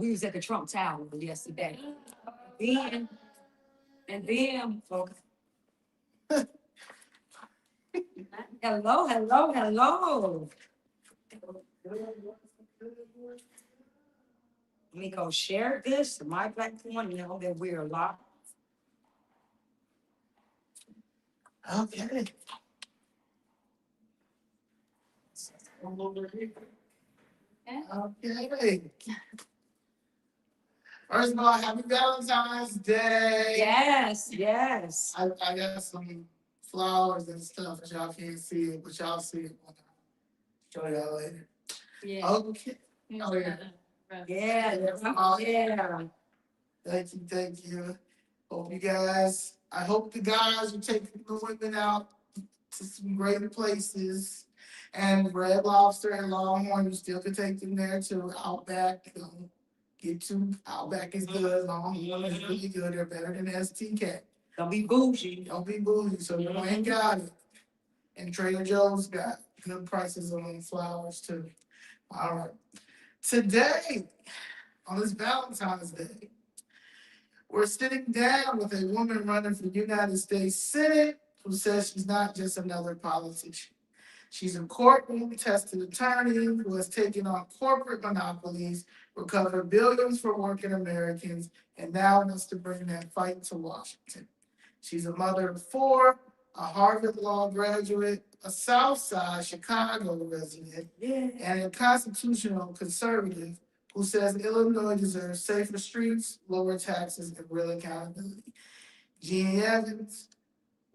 we was at the Trump Tower yesterday. Then, and then, folks, hello, hello, hello. Let me go share this to my platform, you know that we're live. Okay. Okay. First of all, happy Valentine's Day. Yes, yes. I got some flowers and stuff, but y'all can't see it, but y'all see it when I show y'all later. Yeah. Okay. Oh, yeah. Yeah, Oh, yeah. Thank you. I hope the guys are taking the women out to some great places. And Red Lobster and Longhorn, you still can take them there too. Outback, get to Outback is good. Longhorn is really good. They're better than STK. Don't be bougie. Don't be bougie, so you ain't got it. And Trader Joe's got good prices on flowers too. All right. Today, on this Valentine's Day, we're sitting down with a woman running for United States Senate who says she's not just another politician. She's a courtroom-tested attorney who has taken on corporate monopolies, recovered billions for working Americans, and now wants to bring that fight to Washington. She's a mother of four, a Harvard Law graduate, a Southside Chicago resident, and a constitutional conservative who says Illinois deserves safer streets, lower taxes, and real accountability. Jeannie Evans,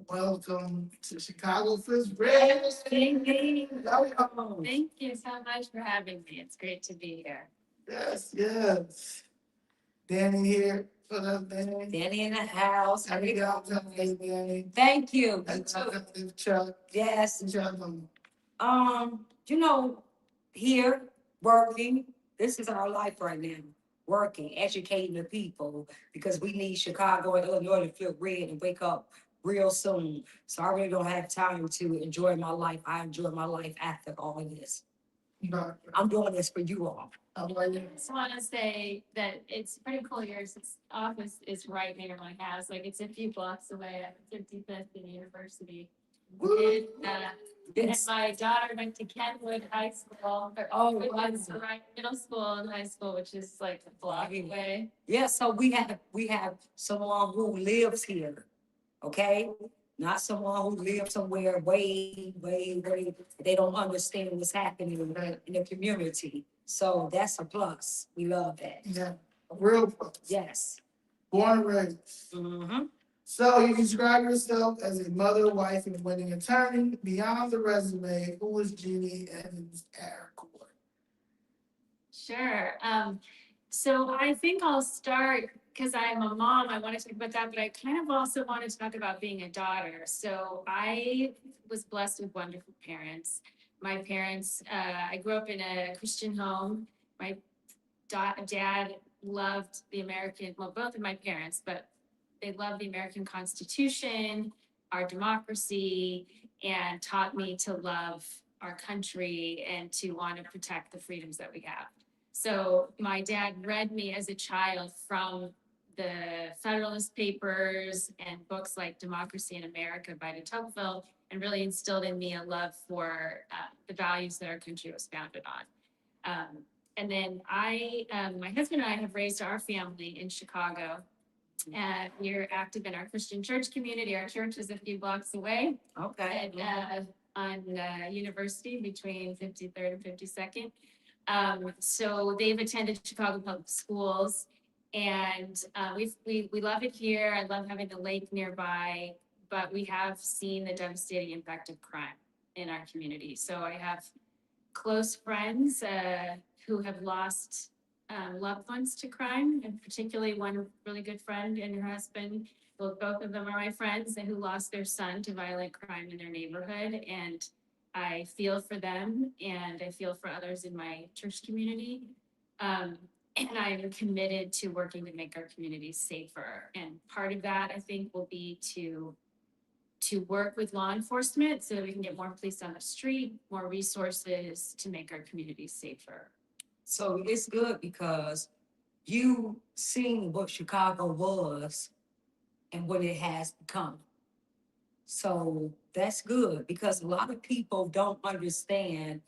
welcome to Chicago First Red. Thank you so much for having me. It's great to be here. Yes. Danny here. What up, Danny? Danny in the house. How you doing, Danny? Thank you. You too. Chuck. Yes. Chuck. Here, working. This is our life right now. Working, educating the people, because we need Chicago and Illinois to flip red and wake up real soon. So I really don't have time to enjoy my life. I enjoy my life after all of this. I'm doing this for you all. I just want to say that it's pretty cool. Your office is right near my house. Like, it's a few blocks away at 55th and University. And my daughter went to Kenwood High School. It was right middle school and high school, which is like a block away. Yeah, so we have someone who lives here, okay? Not someone who lives somewhere way. They don't understand what's happening in the community. So that's a plus. We love that. Yeah, a real plus. Yes. Born and raised. Mm-hmm. So you describe yourself as a mother, wife, and winning attorney. Beyond the resume, who is Jeannie Evans at core? Sure. So I think I'll start because I'm a mom. I want to talk about that, but I kind of also want to talk about being a daughter. So I was blessed with wonderful parents. My parents, I grew up in a Christian home. My dad loved the American, well, both of my parents, but they loved the American Constitution, our democracy, and taught me to love our country and to want to protect the freedoms that we have. So my dad read me as a child from the Federalist Papers and books like Democracy in America by de Tocqueville, and really instilled in me a love for the values that our country was founded on. And then my husband and I have raised our family in Chicago. We're active in our Christian church community. Our church is a few blocks away. Okay. And on University between 53rd and 52nd. So they've attended Chicago Public Schools, and we love it here. I love having the lake nearby, but we have seen the devastating impact of crime in our community. So I have close friends who have lost loved ones to crime, and particularly one really good friend and her husband. Well, both of them are my friends, and who lost their son to violent crime in their neighborhood. And I feel for them, and I feel for others in my church community. And I'm committed to working to make our communities safer. And part of that, I think, will be to work with law enforcement so that we can get more police on the street, more resources to make our communities safer. So it's good because you seen what Chicago was and what it has become. So that's good because a lot of people don't understand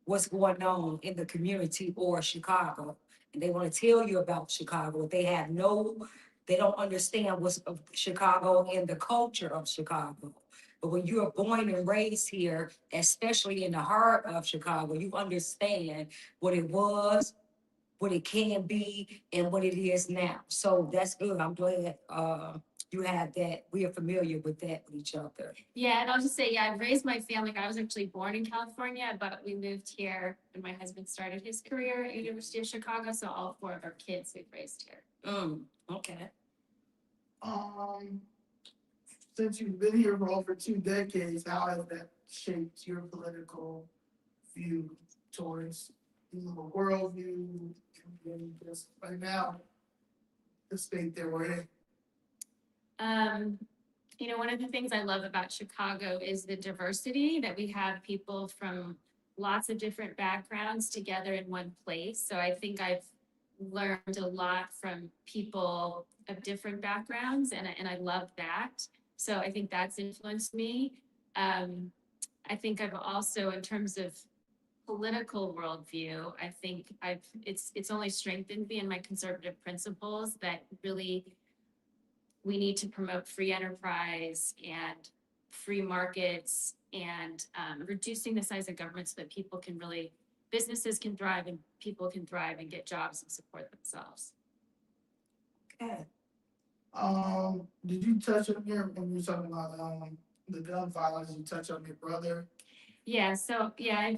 what's going on in the community or Chicago. And they want to tell you about Chicago. They don't understand what's of Chicago and the culture of Chicago. But when you are born and raised here, especially in the heart of Chicago, you understand what it was, what it can be, and what it is now. So that's good. I'm glad you have that. We are familiar with that with each other. Yeah, and I'll just say, yeah, I've raised my family. I was actually born in California, but we moved here when my husband started his career at University of Chicago. So all four of our kids we've raised here. Okay. Um, since you've been here for over 2 decades, how has that shaped your political view towards the worldview and just right now, the state that we're in? One of the things I love about Chicago is the diversity that we have people from lots of different backgrounds together in one place. So I think I've learned a lot from people of different backgrounds, and I love that. So I think that's influenced me. I think I've also, in terms of political worldview, I think it's only strengthened me in my conservative principles that really we need to promote free enterprise and free markets and reducing the size of government so that businesses can thrive and people can thrive and get jobs and support themselves. Okay. Did you touch on when you were talking about the gun violence? You touch on your brother. Yeah. So yeah,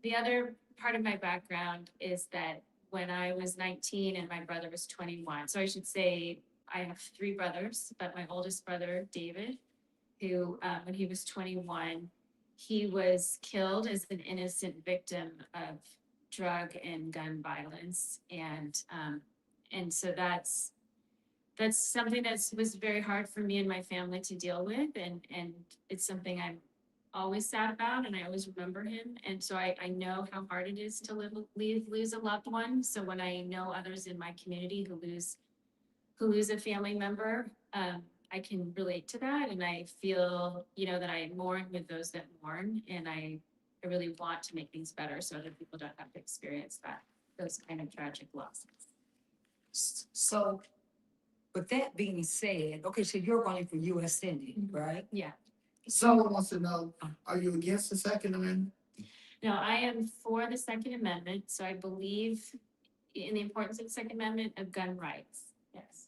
the other part of my background is that when I was 19 and my brother was 21, so I should say I have three brothers, but my oldest brother, David, who, when he was 21, he was killed as an innocent victim of drug and gun violence. And so that's something that was very hard for me and my family to deal with. And it's something I'm always sad about, and I always remember him. And so I know how hard it is to lose a loved one. So when I know others in my community who lose a family member, I can relate to that, and I feel, that I mourn with those that mourn, and I really want to make things better so other people don't have to experience those kind of tragic losses. So, with that being said, okay, so you're running for U.S. Senate, right? Yeah. Someone wants to know, are you against the Second Amendment? No, I am for the Second Amendment, so I believe in the importance of the Second Amendment of gun rights. Yes.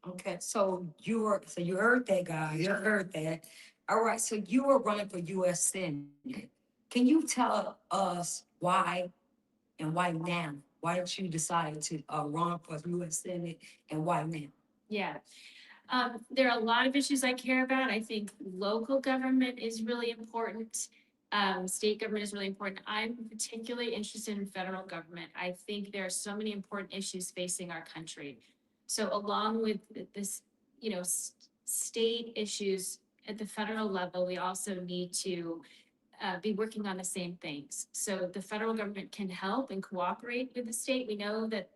Okay, so you heard that, guys. You Yeah. heard that. All right, so you are running for U.S. Senate. Can you tell us why and why now? Why did you decide to run for U.S. Senate and why now? Yeah. There are a lot of issues I care about. I think local government is really important. State government is really important. I'm particularly interested in federal government. I think there are so many important issues facing our country. So along with this, state issues at the federal level, we also need to be working on the same things. So the federal government can help and cooperate with the state. We know that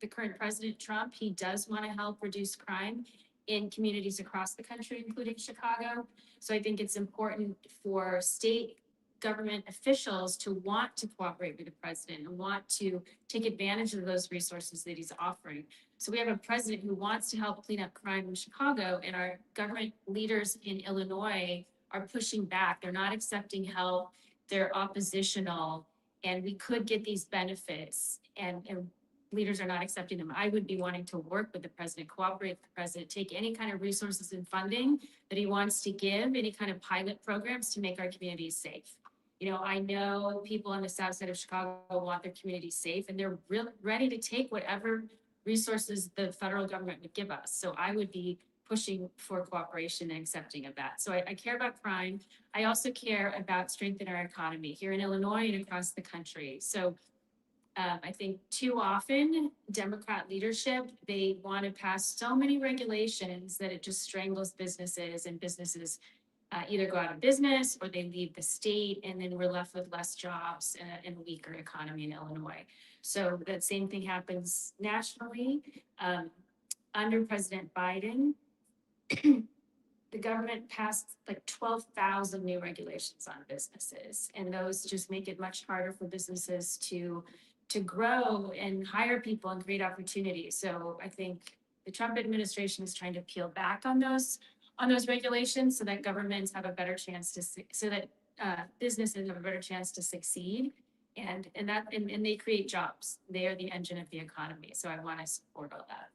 the current President Trump, he does want to help reduce crime in communities across the country, including Chicago. So I think it's important for state government officials to want to cooperate with the president and want to take advantage of those resources that he's offering. So we have a president who wants to help clean up crime in Chicago, and our government leaders in Illinois are pushing back. They're not accepting help. They're oppositional, and we could get these benefits, and leaders are not accepting them. I would be wanting to work with the president, cooperate with the president, take any kind of resources and funding that he wants to give, any kind of pilot programs to make our communities safe. I know people on the south side of Chicago want their communities safe, and they're ready to take whatever resources the federal government would give us. So I would be pushing for cooperation and accepting of that. So I care about crime. I also care about strengthening our economy here in Illinois and across the country. So I think too often Democrat leadership, they want to pass so many regulations that it just strangles businesses, and businesses either go out of business or they leave the state, and then we're left with less jobs and a weaker economy in Illinois. So that same thing happens nationally. Under President Biden, the government passed like 12,000 new regulations on businesses. And those just make it much harder for businesses to grow and hire people and create opportunities. So I think the Trump administration is trying to peel back on those regulations so that governments have a better chance so that businesses have a better chance to succeed. And they create jobs. They are the engine of the economy. So I want to support all that.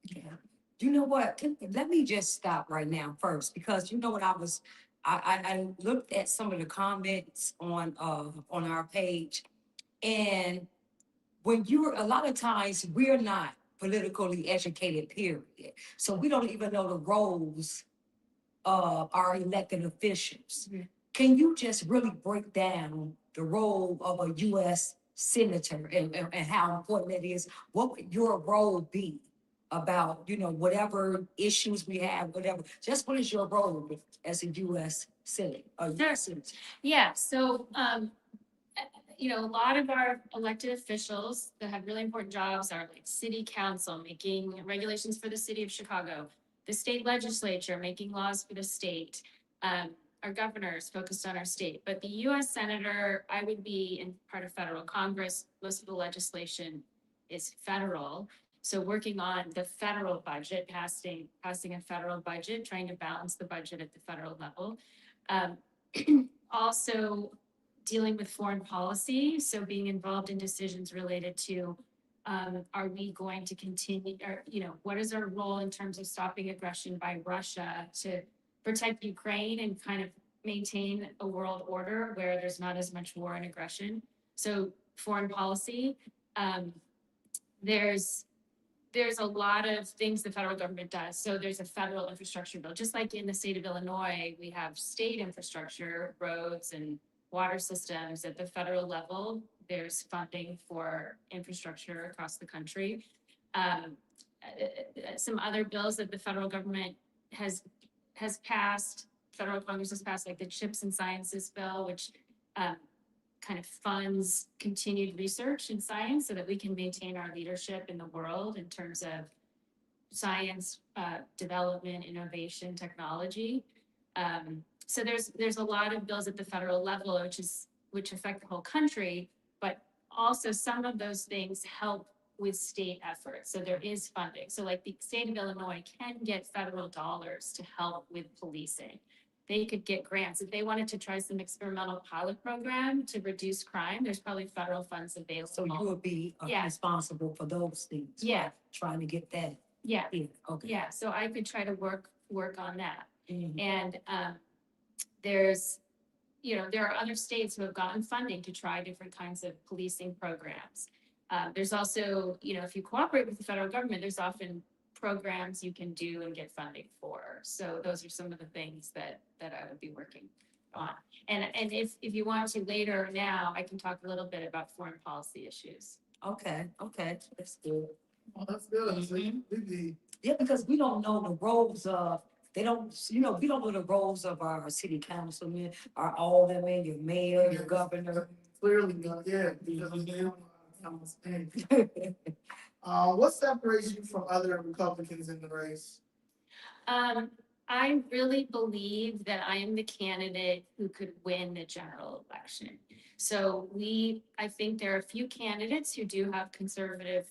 Yeah. You know what? Let me just stop right now first, because you know what I looked at some of the comments on our page, and when you're, a lot of times we're not politically educated, period. So we don't even know the roles of our elected officials. Mhm. Can you just really break down the role of a U.S. senator and how important that is? What would your role be about, whatever issues we have, whatever? Just what is your role as a U.S. senator? Yeah, so, a lot of our elected officials that have really important jobs are like city council, making regulations for the city of Chicago, the state legislature, making laws for the state, our governors focused on our state. But the U.S. senator, I would be in part of federal Congress. Most of the legislation is federal. So working on the federal budget, passing a federal budget, trying to balance the budget at the federal level. Also dealing with foreign policy, so being involved in decisions related to are we going to continue, or what is our role in terms of stopping aggression by Russia to protect Ukraine and kind of maintain a world order where there's not as much war and aggression. So foreign policy, there's a lot of things the federal government does. So there's a federal infrastructure bill, just like in the state of Illinois, we have state infrastructure, roads and water systems. At the federal level, there's funding for infrastructure across the country. Some other bills that the federal government has passed, federal Congress has passed, like the Chips and Sciences bill, which kind of funds continued research in science so that we can maintain our leadership in the world in terms of science, development, innovation, technology. So there's a lot of bills at the federal level, which affect the whole country, but also some of those things help with state efforts. So there is funding. So like the state of Illinois can get federal dollars to help with policing. They could get grants. If they wanted to try some experimental pilot program to reduce crime, there's probably federal funds available. So you would be Yeah. responsible for those things. Yeah. Right? Trying to get that. Yeah. Okay. Yeah, so I could try to work on that. Mhm. And there are other states who have gotten funding to try different kinds of policing programs. There's also, if you cooperate with the federal government, there's often programs you can do and get funding for. So those are some of the things that I would be working on. And if you want to later now, I can talk a little bit about foreign policy issues. Okay, that's good. Oh, that's good. Mhm. Yeah, because we don't know the roles of, we don't know the roles of our city councilmen, our aldermen, your mayor, your governor. Clearly, yeah, because they don't understand. What separates you from other Republicans in the race? I really believe that I am the candidate who could win the general election. So I think there are a few candidates who do have conservative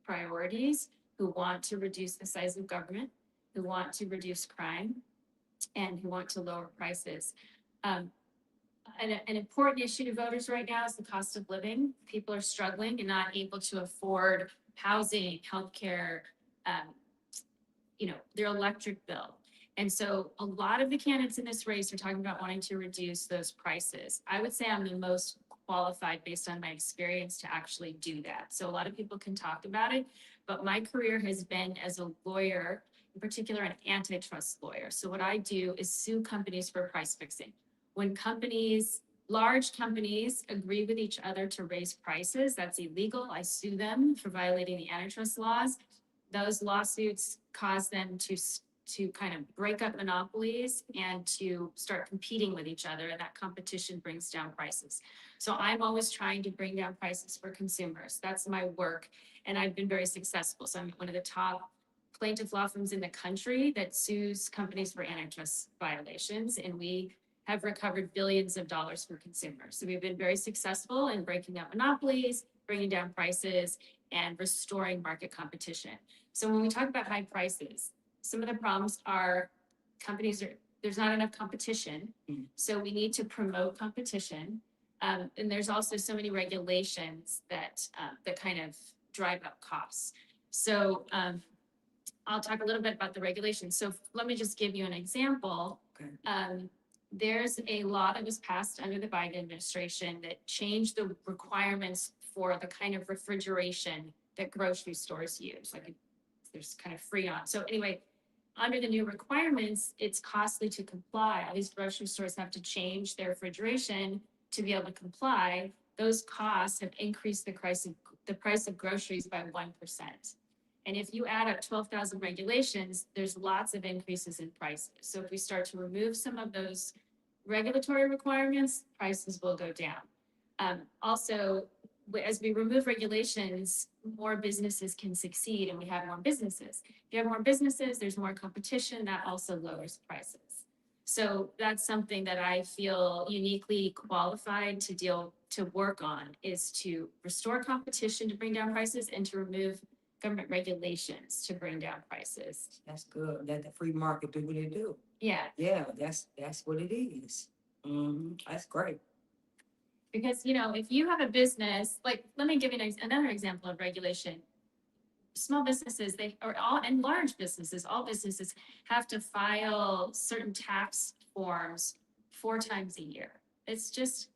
priorities, who want to reduce the size of government, who want to reduce crime, and who want to lower prices. An important issue to voters right now is the cost of living. People are struggling and not able to afford housing, healthcare, their electric bill. And so a lot of the candidates in this race are talking about wanting to reduce those prices. I would say I'm the most qualified based on my experience to actually do that. So a lot of people can talk about it, but my career has been as a lawyer, in particular an antitrust lawyer. So what I do is sue companies for price fixing. When large companies agree with each other to raise prices, that's illegal. I sue them for violating the antitrust laws. Those lawsuits cause them to to kind of break up monopolies and to start competing with each other, and that competition brings down prices. So I'm always trying to bring down prices for consumers. That's my work, and I've been very successful. So I'm one of the top plaintiff law firms in the country that sues companies for antitrust violations, and we have recovered billions of dollars from consumers. So we've been very successful in breaking up monopolies, bringing down prices, and restoring market competition. So when we talk about high prices, some of the problems are there's not enough competition. So we need to promote competition. And there's also so many regulations that kind of drive up costs. So I'll talk a little bit about the regulations. So let me just give you an example. Okay. There's a law that was passed under the Biden administration that changed the requirements for the kind of refrigeration that grocery stores use. Like there's kind of Freon. So anyway, under the new requirements, it's costly to comply. All these grocery stores have to change their refrigeration to be able to comply. Those costs have increased the price of groceries by 1%. And if you add up 12,000 regulations, there's lots of increases in prices. So if we start to remove some of those regulatory requirements, prices will go down. Also, as we remove regulations, more businesses can succeed and we have more businesses. If you have more businesses, there's more competition, that also lowers prices. So that's something that I feel uniquely qualified to work on, is to restore competition to bring down prices and to remove government regulations to bring down prices. That's good. Let the free market do what it do. Yeah, Yeah, that's what it is. That's great. because if you have a business, like let me give you another example of regulation. Small businesses, and large businesses, all businesses have to file certain tax forms 4 times a year. It's just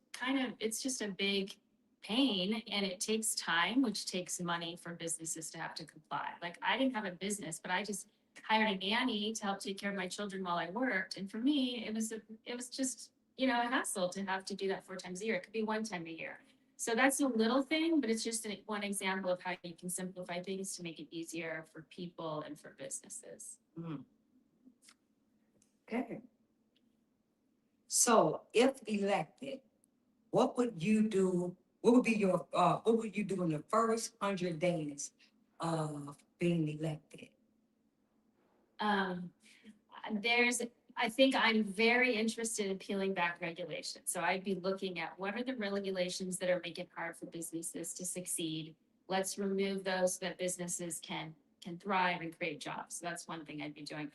a big pain, and it takes time, which takes money for businesses to have to comply. Like I didn't have a business, but I just hired a nanny to help take care of my children while I worked. And for me, it was just, a hassle to have to do that 4 times a year. It could be 1 time a year. So that's a little thing, but it's just one example of how you can simplify things to make it easier for people and for businesses. Okay. So if elected, what would you do? What would you do in the first 100 days of being elected? I think I'm very interested in peeling back regulations. So I'd be looking at what are the regulations that are making it hard for businesses to succeed. Let's remove those so that businesses can thrive and create jobs. So that's one thing I'd be doing.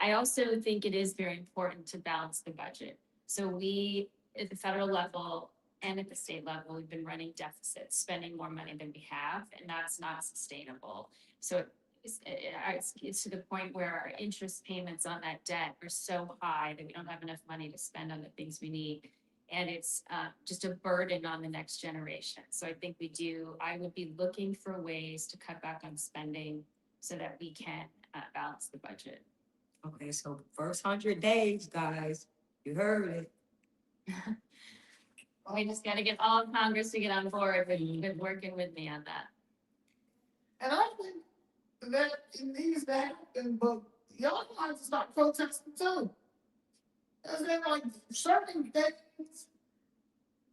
I also think it is very important to balance the budget. So we, at the federal level and at the state level, we've been running deficits, spending more money than we have, and that's not sustainable. So it's to the point where our interest payments on that debt are so high that we don't have enough money to spend on the things we need. And it's just a burden on the next generation. So I think I would be looking for ways to cut back on spending so that we can balance the budget. Okay, so first 100 days, guys, you heard it. We just got to get all of Congress to get on board with working with me on that. And I think that it needs to happen, but y'all have to start protesting too. As in, like, certain things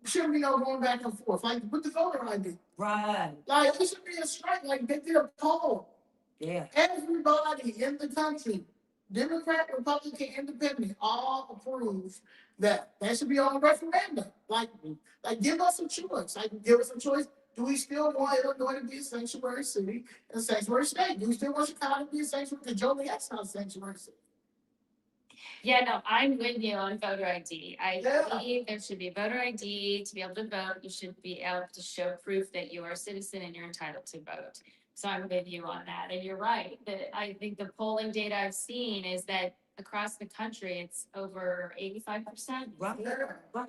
shouldn't be no going back and forth. Like with the voter ID. Right. Like it should be a strike. Like they did a poll. Yeah. Everybody in the country, Democrat, Republican, Independent, all approve that should be on a referendum. Like give us a choice. Do we still want Illinois to be a sanctuary city and a sanctuary state? Do we still want Chicago to be a sanctuary? Because Joliet's not a sanctuary city. Yeah, no, I'm with you on voter ID. I believe there should be a voter ID to be able to vote. You should be able to show proof that you are a citizen and you're entitled to vote. So I'm with you on that. And you're right. I think the polling data I've seen is that across the country, it's over 85%. Right.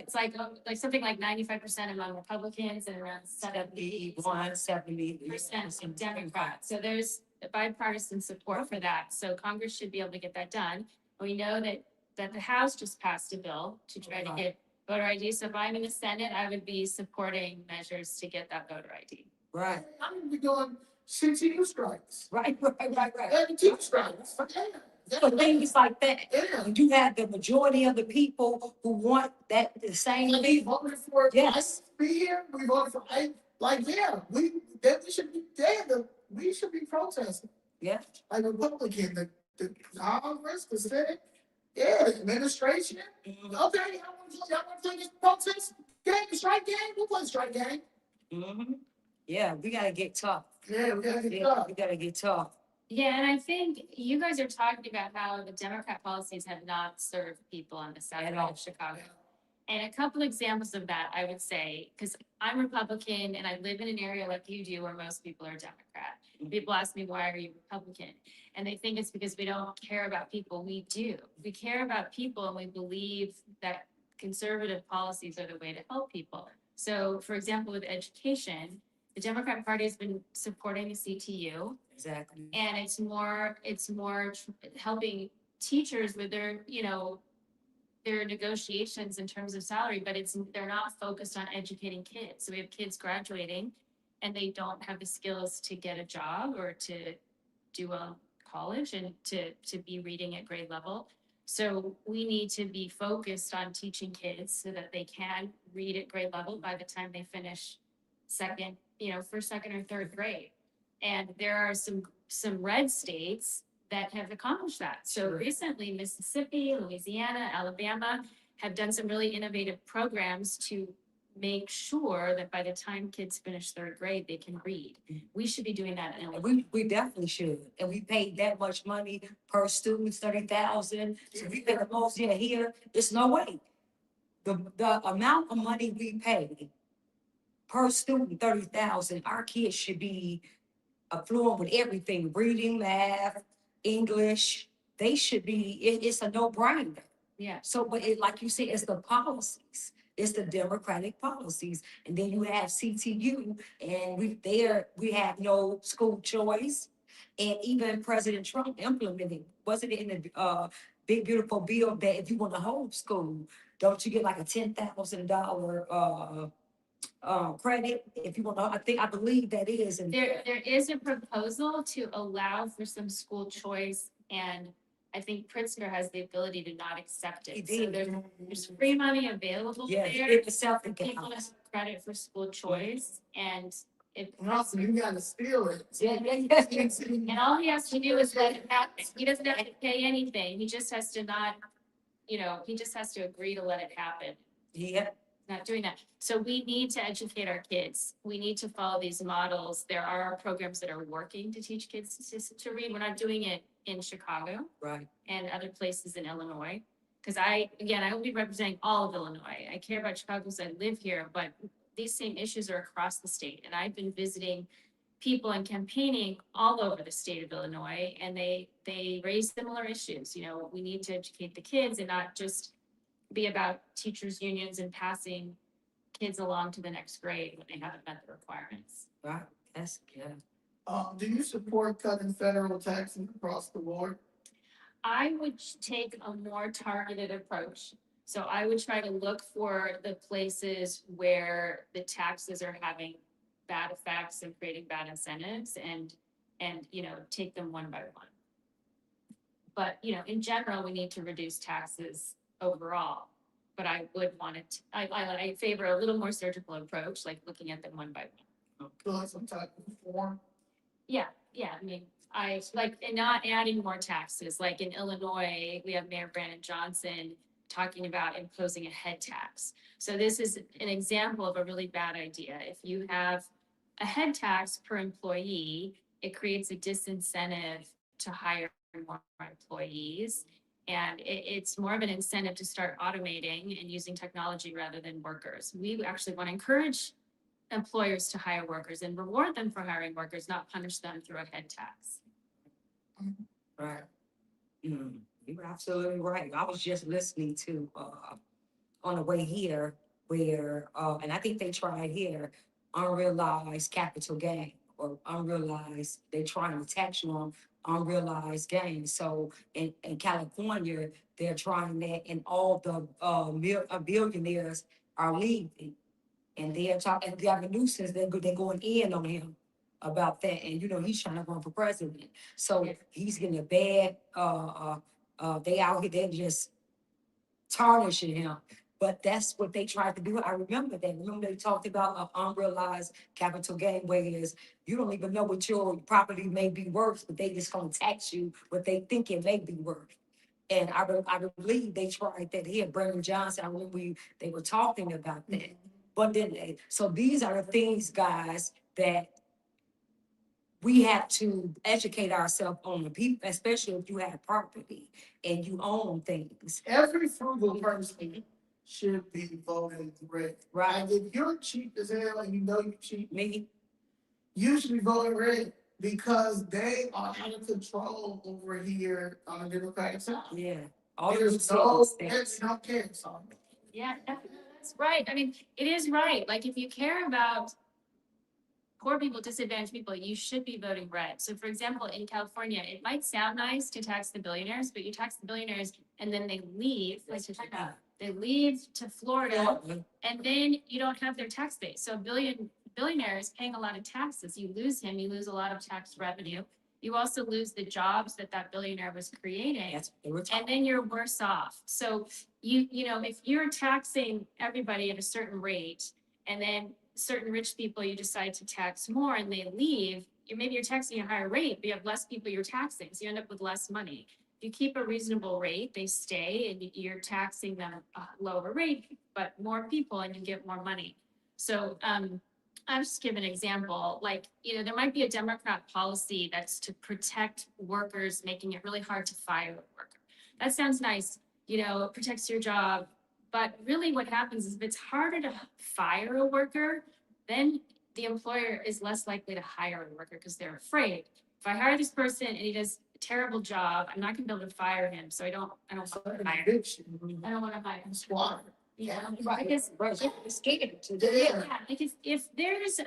It's like something like 95% among Republicans and around 70% 70% Democrats. So there's bipartisan support for that. So Congress should be able to get that done. We know that the House just passed a bill to try to get voter ID. So if I'm in the Senate, I would be supporting measures to get that voter ID. Right. I'm gonna be doing CTU strikes. Right. ABT strikes. So things like that. Yeah. And you have the majority of the people who want that, the same And we thing. voted for Yes. ICE to be here. We voted for ICE. Like, yeah, we should be there. We should be protesting. Yeah. Like Republican, the Congress, the Senate, yeah, the administration. Mhm. Okay, y'all want to play this protest game, strike game? We'll play strike game. Mhm. Yeah, we gotta get tough. Yeah, we gotta get Yeah, tough. we gotta get tough. Yeah, and I think you guys are talking about how the Democrat policies have not served people on the south At side all. of Chicago. And a couple examples of that, I would say, because I'm Republican and I live in an area like you do where most people are Democrat. People ask me, why are you Republican? And they think it's because we don't care about people. We do. We care about people and we believe that conservative policies are the way to help people. So, for example, with education, the Democrat Party has been supporting the CTU. Exactly. And it's more helping teachers with their, their negotiations in terms of salary, but they're not focused on educating kids. So we have kids graduating and they don't have the skills to get a job or to do well in college and to be reading at grade level. So we need to be focused on teaching kids so that they can read at grade level by the time they finish first, second, or third grade. And there are some red states that have accomplished that. So Sure. recently, Mississippi, Louisiana, Alabama have done some really innovative programs to make sure that by the time kids finish third grade, they can read. We should be doing that in And Illinois. we definitely should. And we paid that much money per student, 30,000. So we pay the most here. There's no way. The amount of money we pay per student, 30,000, our kids should be fluent with everything, reading, math, English. They should be, it's a no-brainer. Yeah. So, but like you said, it's the policies. It's the Democratic policies. And then you have CTU and we have no school choice. And even President Trump implemented, wasn't it in the big beautiful bill that if you want to homeschool, don't you get like a $10,000 credit if you want to, I believe that is. And There is a proposal to allow for some school choice, and I think Pritzker has the ability to not accept it. So there's free money available yeah, there. it's self People have credit for school choice, and if And also, you gotta steal it. and all he has to do is let it happen. He doesn't have to pay anything. He just has to not, he just has to agree to let it happen. Yeah. Not doing that. So we need to educate our kids. We need to follow these models. There are programs that are working to teach kids to read. We're not doing it in Chicago Right. and other places in Illinois. Because I will be representing all of Illinois. I care about Chicago because I live here, but these same issues are across the state. And I've been visiting people and campaigning all over the state of Illinois, and they raise similar issues. We need to educate the kids and not just be about teachers' unions and passing kids along to the next grade when they haven't met the requirements. Right. That's good. Do you support cutting federal taxes across the board? I would take a more targeted approach. So I would try to look for the places where the taxes are having bad effects and creating bad incentives and take them one by one. But, in general, we need to reduce taxes overall. But I would want it, I favor a little more surgical approach, like looking at them one by one. Like some type of reform? Yeah, I mean, and not adding more taxes, like in Illinois, we have Mayor Brandon Johnson talking about imposing a head tax. So this is an example of a really bad idea. If you have a head tax per employee, it creates a disincentive to hire more employees. And it's more of an incentive to start automating and using technology rather than workers. We actually want to encourage employers to hire workers and reward them for hiring workers, not punish them through a head tax. Right. You're absolutely right. I was just listening to on the way here where and I think they tried here unrealized capital gain or unrealized, they trying to tax you on unrealized gain. So in California, they're trying that and all the billionaires are leaving. And they're talking, Gavin Newsom, they're going in on him about that, and he's trying to run for president. So Yeah. he's getting a bad, they out here, they're just tarnishing him. But that's what they tried to do. I remember that. Remember they talked about unrealized capital gain, whereas you don't even know what your property may be worth, but they just gonna tax you what they think it may be worth. And I believe they tried that here, Brandon Johnson. I remember they were talking about that. But then, so these are the things, guys, that we have to educate ourselves on, the people, especially if you have property and you own things. Every frugal person should be voting red. Right. Like if you're cheap as hell and you know you're cheap, Me, you should be voting red because they are out of control over here on the Democratic side. yeah. All There's these no, things. they don't care, so. Yeah, that's right. I mean, it is right. Like, if you care about poor people, disadvantaged people, you should be voting red. So for example, in California, it might sound nice to tax the billionaires, but you tax the billionaires and then they leave, like to China. They leave to Florida and then you don't have their tax base. So billionaire is paying a lot of taxes. You lose him, you lose a lot of tax revenue. You also lose the jobs that billionaire was creating. And then you're worse off. So if you're taxing everybody at a certain rate and then certain rich people you decide to tax more and they leave, you're taxing a higher rate, but you have less people you're taxing, so you end up with less money. If you keep a reasonable rate, they stay and you're taxing them a lower rate, but more people and you get more money. So I'll just give an example. Like, there might be a Democrat policy that's to protect workers, making it really hard to fire a worker. That sounds nice, it protects your job. But really what happens is if it's harder to fire a worker, then the employer is less likely to hire a worker because they're afraid. If I hire this person and he does a terrible job, I'm not gonna be able to fire him. So I don't want to hire him. I don't want to hire him. Squad. Yeah, Right. because It's scared to yeah, because if there's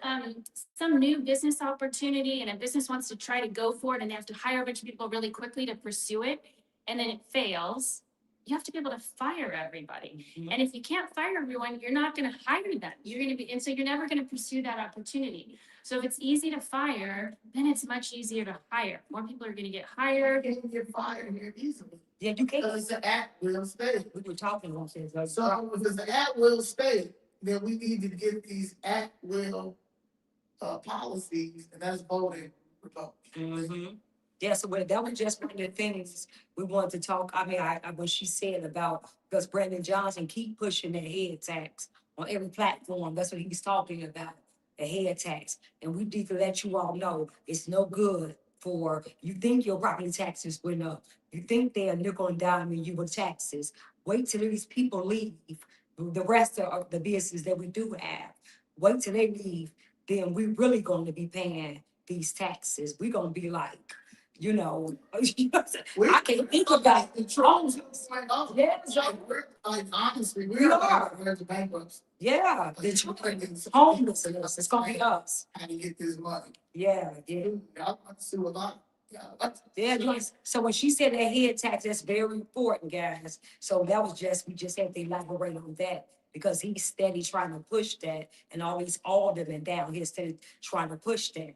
some new business opportunity and a business wants to try to go for it and they have to hire a bunch of people really quickly to pursue it, and then it fails, you have to be able to fire everybody. And if you can't fire everyone, you're not going to hire them. And so you're never going to pursue that opportunity. So if it's easy to fire, then it's much easier to hire. More people are going to get hired. You can't get fired here easily. Yeah, you can't. Because it's an at-will state. We were talking about this. Like, So if it's an at-will state, then we need to get these at-will policies, and that's voting Republican. Yeah, so that was just one of the things we wanted to talk. I mean, when she said about, because Brandon Johnson keep pushing that head tax on every platform. That's what he's talking about, the head tax. And we need to let you all know it's no good for, you think your property taxes went up. You think they're nickel and diming you with taxes. Wait till these people leave. The rest of the business that we do have, wait till they leave. Then we really going to be paying these taxes. We're going to be like, I can't think about the trolls. Yeah, Like honestly, We are. We're the bankruptcy. Yeah, the homelessness is gonna be us. How to get this money? Yeah. Y'all want to sue a lot. Yeah, so when she said that head tax, that's very important, guys. So that was we just had to elaborate on that because he's steady trying to push that, and all these aldermen down here steady trying to push that.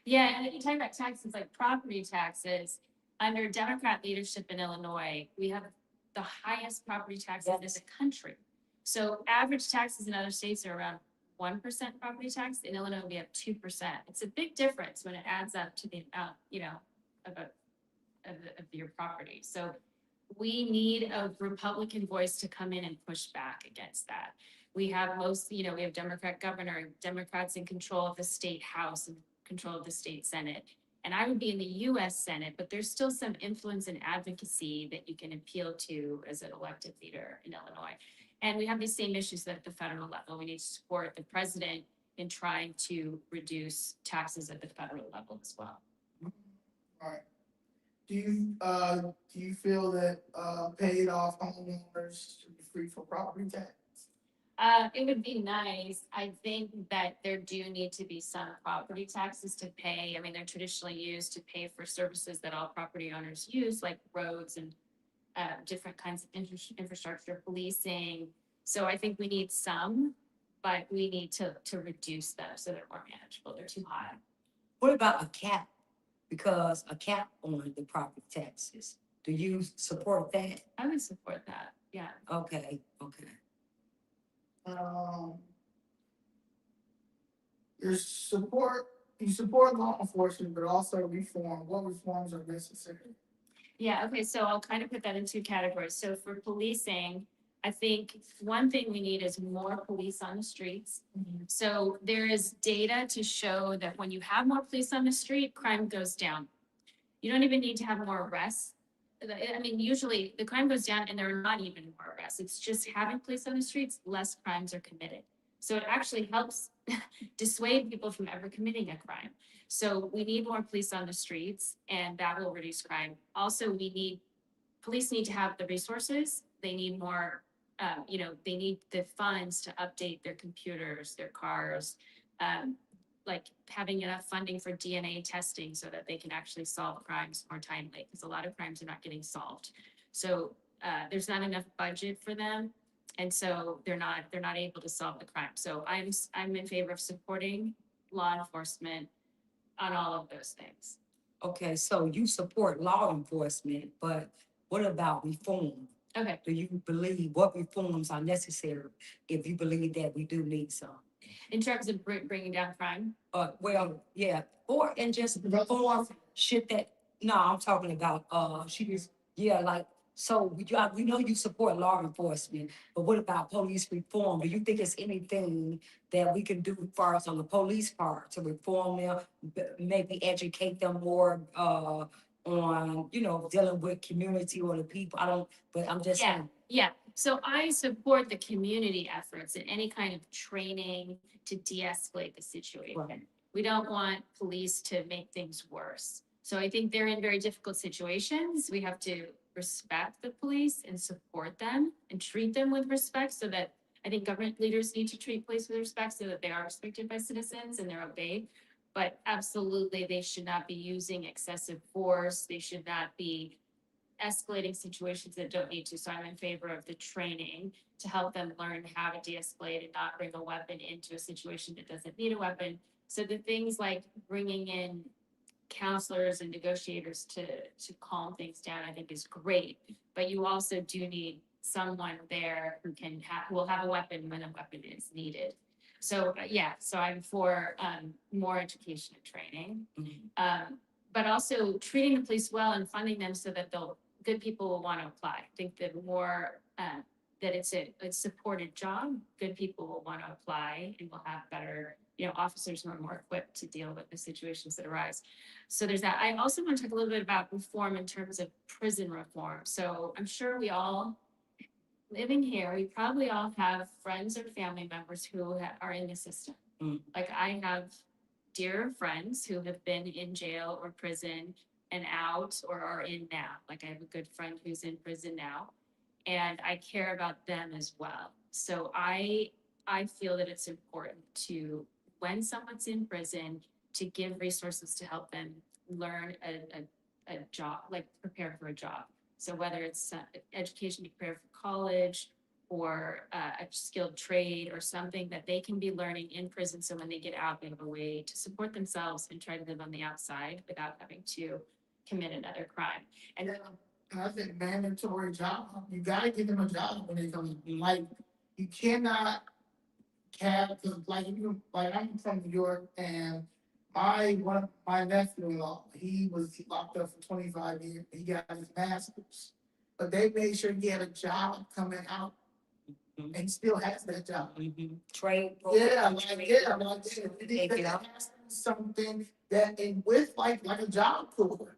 Yeah, and if you talk about taxes like property taxes, under Democrat leadership in Illinois, we have the highest property taxes in the country. So average taxes in other states are around 1% property tax. In Illinois, we have 2%. It's a big difference when it adds up to the amount, of your property. So we need a Republican voice to come in and push back against that. We have we have Democrat governor, Democrats in control of the state house and control of the state senate. And I would be in the U.S. Senate, but there's still some influence and advocacy that you can appeal to as an elected leader in Illinois. And we have these same issues at the federal level. We need to support the president in trying to reduce taxes at the federal level as well. All right. Do you feel that paid off homeowners should be free from property tax? It would be nice. I think that there do need to be some property taxes to pay. I mean, they're traditionally used to pay for services that all property owners use, like roads and different kinds of infrastructure, policing. So I think we need some, but we need to reduce them so they're more manageable. They're too high. What about a cap? Because a cap on the property taxes. Do you support that? I would support that, yeah. Okay, okay. Um, you support law enforcement, but also reform. What reforms are necessary? Yeah, okay, so I'll kind of put that in two categories. So for policing, I think one thing we need is more police on the streets. So there is data to show that when you have more police on the street, crime goes down. You don't even need to have more arrests. I mean, usually the crime goes down and there are not even more arrests. It's just having police on the streets, less crimes are committed. So it actually helps dissuade people from ever committing a crime. So we need more police on the streets and that will reduce crime. Also, police need to have the resources. They need more, they need the funds to update their computers, their cars, like having enough funding for DNA testing so that they can actually solve crimes more timely, because a lot of crimes are not getting solved. So there's not enough budget for them. And so they're not able to solve the crime. So I'm in favor of supporting law enforcement on all of those things. Okay, so you support law enforcement, but what about reform? Okay. Do you believe what reforms are necessary if you believe that we do need some? In terms of bringing down crime? Well, yeah, or and just reform shit that, no, I'm talking about, like, so we know you support law enforcement, but what about police reform? Do you think there's anything that we can do for us on the police part to reform them, maybe educate them more, on, dealing with community or the people? But I'm just saying. Yeah, so I support the community efforts and any kind of training to de-escalate the situation. Right. We don't want police to make things worse. So I think they're in very difficult situations. We have to respect the police and support them and treat them with respect, so that I think government leaders need to treat police with respect so that they are respected by citizens and they're obeyed. But absolutely, they should not be using excessive force. They should not be escalating situations that don't need to. So I'm in favor of the training to help them learn how to de-escalate and not bring a weapon into a situation that doesn't need a weapon. So the things like bringing in counselors and negotiators to calm things down, I think is great. But you also do need someone there who will have a weapon when a weapon is needed. So so I'm for more education and training. But also treating the police well and funding them so that good people will want to apply. I think that more that it's a supported job, good people will want to apply and will have better, officers who are more equipped to deal with the situations that arise. So there's that. I also want to talk a little bit about reform in terms of prison reform. So I'm sure we all, living here, we probably all have friends or family members who are in the system. Like I have dear friends who have been in jail or prison and out or are in now. Like I have a good friend who's in prison now, and I care about them as well. So I feel that it's important to, when someone's in prison, to give resources to help them learn a job, like prepare for a job. So whether it's education to prepare for college or a skilled trade or something that they can be learning in prison, so when they get out, they have a way to support themselves and try to live on the outside without having to commit another crime. And I think mandatory job, you gotta give them a job when they come in. Like, you cannot have, like I'm from New York, and one of my nephew-in-law, he was locked up for 25 years. He got his master's, but they made sure he had a job coming out, and he still has that job. Trade. It has to be something that, and with like a job corps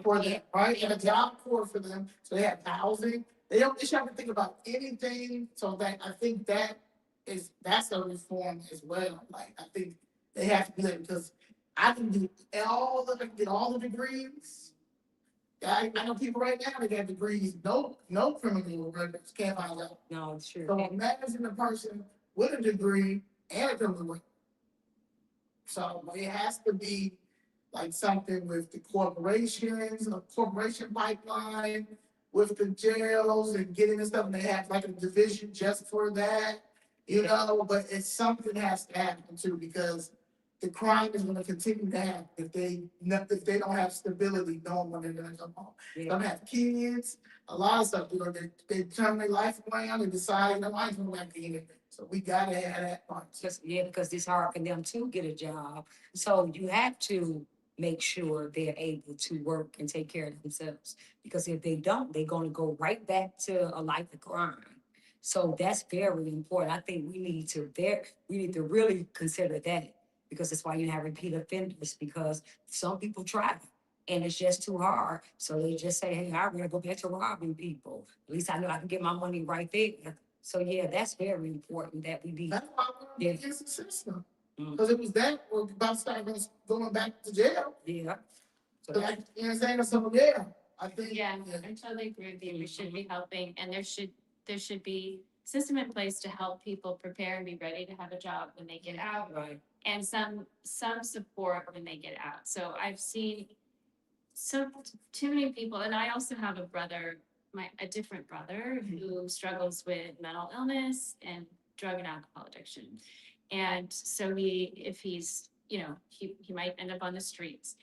for them, right? And a job corps for them, so they have housing. They should have to think about anything. So that I think that's a reform as well. Like I think they have to do that, because I can do get all the degrees. I know people right now that got degrees, no criminal records, can't find out. No, it's true. So imagine a person with a degree and a criminal record. So it has to be like something with the corporations, a corporation pipeline, with the jails and getting this stuff, and they have like a division just for that, but it's something has to happen too, because the crime is gonna continue to happen if they don't have stability knowing when they're gonna come home. Yeah. Some have kids, a lot of stuff, they turn their life around and decide, I ain't gonna like anything. So we gotta have that part. Because it's hard for them to get a job. So you have to make sure they're able to work and take care of themselves. Because if they don't, they're gonna go right back to a life of crime. So that's very important. I think we need to really consider that. Because that's why you have repeat offenders, because some people try and it's just too hard. So they just say, hey, I'm gonna go back to robbing people. At least I know I can get my money right there. So yeah, that's very important that we be. That's why we're Yeah. against the system. Mm. Because it was that, we're about to start going back to jail. Yeah. So So like, you know what I'm saying? So yeah, I think. Yeah, I totally agree with you. We should be helping, and there should be system in place to help people prepare and be ready to have a job when they get out, right. and some support when they get out. So I've seen too many people, and I also have a brother, a different brother who struggles with mental illness and drug and alcohol addiction. And so if he's, he might end up on the streets.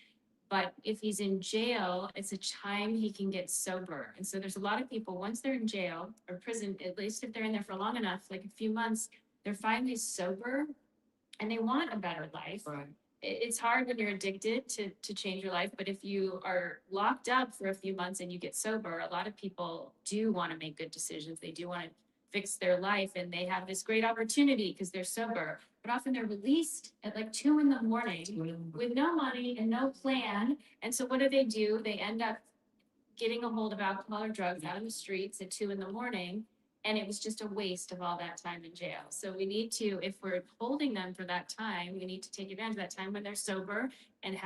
But if he's in jail, it's a time he can get sober. And so there's a lot of people, once they're in jail or prison, at least if they're in there for long enough, like a few months, they're finally sober and they want a better life. Right. It's hard when you're addicted to change your life, but if you are locked up for a few months and you get sober, a lot of people do want to make good decisions. They do want to fix their life, and they have this great opportunity because they're sober. But often they're released at like 2 a.m. with no money and no plan. And so what do? They end up getting a hold of alcohol or drugs out of the streets at 2 a.m. And it was just a waste of all that time in jail. So we need to, if we're holding them for that time, we need to take advantage of that time when they're sober and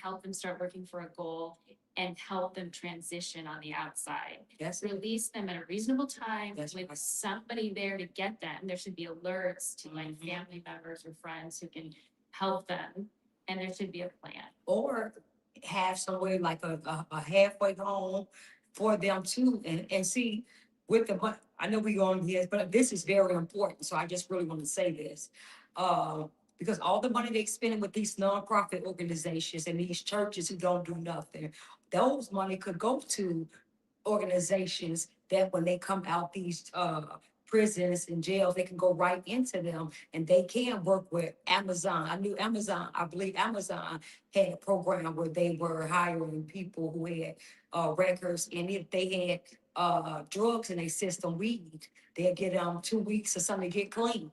help them start working for a goal and help them transition on the outside. That's it. Release them at a reasonable time That's with right. somebody there to get them. There should be alerts to like family members or friends who can help them. And there should be a plan. Or have somewhere like a halfway home for them too, and see with the money. I know we going here, but this is very important. So I just really want to say this. Because all the money they spending with these nonprofit organizations and these churches who don't do nothing, those money could go to organizations that when they come out these prisons and jails, they can go right into them and they can work with Amazon. I believe Amazon had a program where they were hiring people who had records, and if they had drugs in their system, weed, they'd get 2 weeks or something to get clean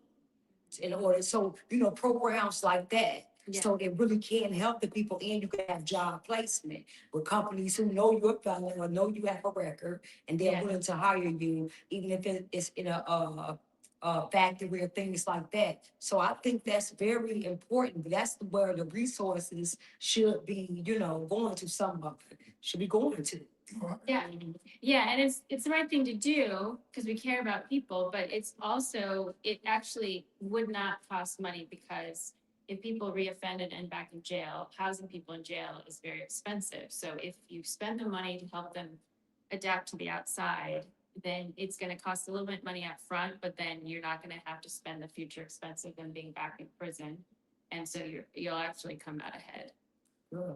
in order. So, programs like that. Yeah. So it really can help the people, and you can have job placement with companies who know you're a felon or know you have a record, and they're Yeah. willing to hire you, even if it's in a factory or things like that. So I think that's very important. That's where the resources should be, going to. Some of it should be going to. Yeah. Yeah, and it's the right thing to do because we care about people, but it actually would not cost money, because if people reoffend and end back in jail, housing people in jail is very expensive. So if you spend the money to help them adapt to the outside, then it's going to cost a little bit of money up front, but then you're not going to have to spend the future expense of them being back in prison. And so you'll actually come out ahead. Yeah.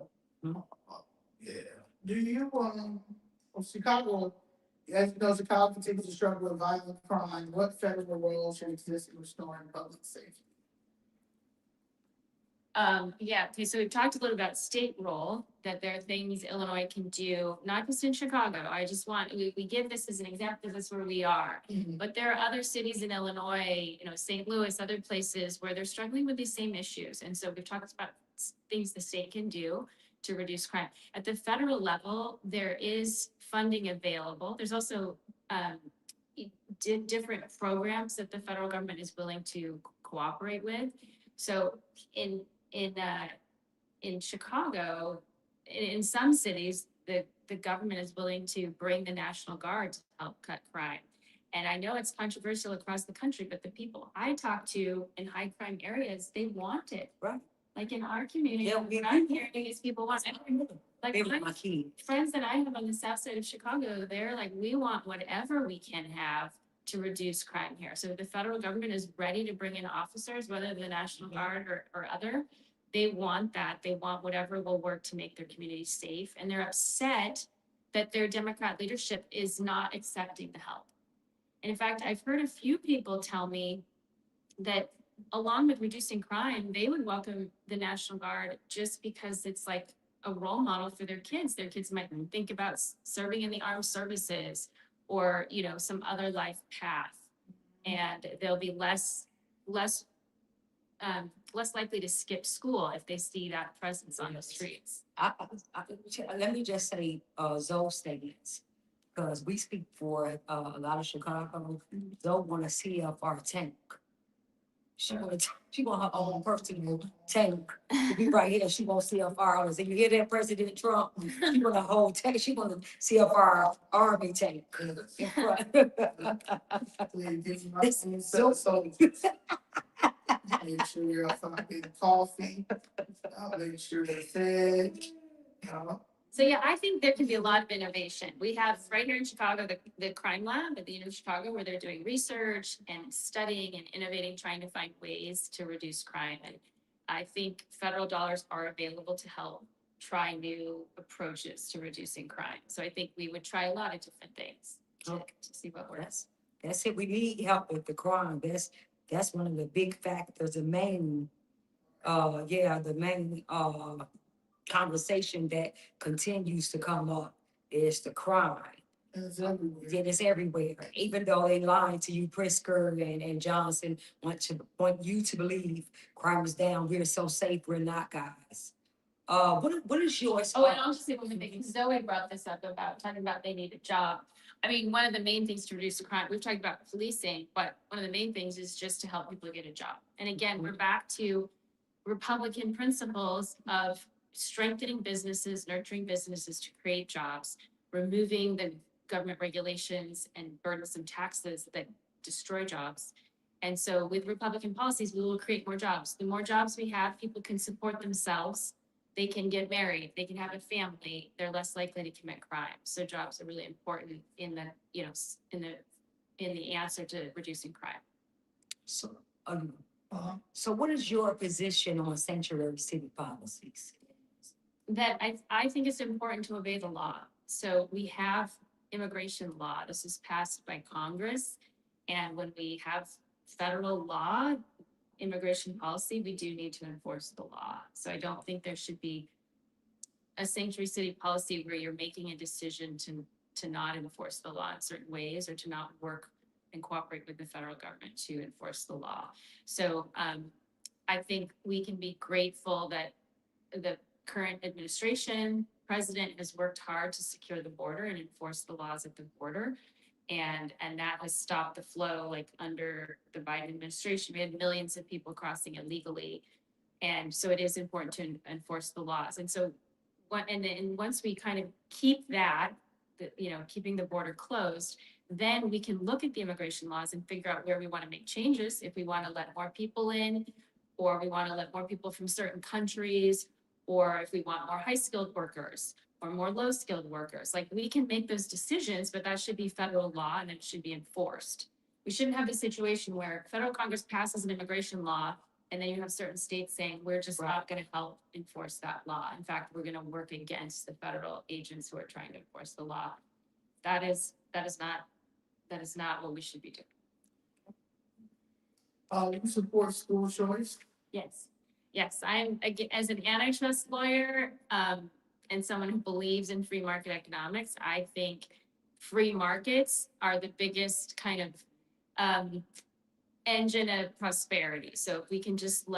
Do you, Chicago, as you know, Chicago continues to struggle with violent crime. What federal roles should exist in restoring public safety? Yeah, okay, so we've talked a little about state role, that there are things Illinois can do, not just in Chicago. I just we give this as an example because that's where we are. Mhm. But there are other cities in Illinois, St. Louis, other places where they're struggling with these same issues. And so we've talked about things the state can do to reduce crime. At the federal level, there is funding available. There's also different programs that the federal government is willing to cooperate with. So in Chicago, in some cities, the government is willing to bring the National Guard to help cut crime. And I know it's controversial across the country, but the people I talk to in high crime areas, they want it. Right. Like in our community, Yeah, what I'm hearing is people want it. Like They want my kid. friends that I have on the south side of Chicago, they're like, we want whatever we can have to reduce crime here. So the federal government is ready to bring in officers, whether the National Guard or other, They want that. They want whatever will work to make their community safe. And they're upset that their Democrat leadership is not accepting the help. And in fact, I've heard a few people tell me that along with reducing crime, they would welcome the National Guard just because it's like a role model for their kids. Their kids might think about serving in the armed services or, you know, some other life path. And they'll be less likely to skip school if they see that presence on the streets. Let me just say, Zoe statements, because we speak for, a lot of Chicago. Zoe want a CFR tank. She want her own personal tank to be right here. She won't CFR on us. And you hear that, President Trump? She want a whole tank. She want a CFR army tank in front. Please give me my own set of soldiers. Make sure you're getting coffee. Make sure they're fed. So yeah, I think there can be a lot of innovation. We have right here in Chicago, the crime lab at the University of Chicago, where they're doing research and studying and innovating, trying to find ways to reduce crime. And I think federal dollars are available to help try new approaches to reducing crime. So I think we would try a lot of different things to see what works. That's it. We need help with the crime. That's one of the big factors, the main, the main, conversation that continues to come up is the crime. It's everywhere. It's everywhere. Even though they lied to you, Pritzker and Johnson want you to believe crime is down. We're so safe. We're not, guys. What is yours? Oh, and I'll just say one more thing. Zoe brought this up about talking about they need a job. I mean, one of the main things to reduce the crime, we've talked about policing, but one of the main things is just to help people get a job. And again, we're back to Republican principles of strengthening businesses, nurturing businesses to create jobs, removing the government regulations and burdensome taxes that destroy jobs. And so with Republican policies, we will create more jobs. The more jobs we have, people can support themselves. They can get married, they can have a family, they're less likely to commit crime. So jobs are really important in the, you know, in the answer to reducing crime. So, so what is your position on sanctuary city policies? That I think it's important to obey the law. So we have immigration law. This is passed by Congress. And when we have federal law, immigration policy, we do need to enforce the law. So I don't think there should be a sanctuary city policy where you're making a decision to not enforce the law in certain ways or to not work and cooperate with the federal government to enforce the law. So I think we can be grateful that the current administration, president has worked hard to secure the border and enforce the laws at the border. And that has stopped the flow. Like under the Biden administration, we had millions of people crossing illegally. And so it is important to enforce the laws. And so once we kind of keep that, keeping the border closed, then we can look at the immigration laws and figure out where we want to make changes. If we want to let more people in, or we want to let more people from certain countries, or if we want more high-skilled workers or more low-skilled workers. Like we can make those decisions, but that should be federal law and it should be enforced. We shouldn't have the situation where federal Congress passes an immigration law and then you have certain states saying, we're just not going to help enforce that law. In fact, we're going to work against the federal agents who are trying to enforce the law. That is not what we should be doing. You support school choice? Yes, I'm, as an antitrust lawyer, and someone who believes in free market economics, I think free markets are the biggest kind of engine of prosperity. So if we can just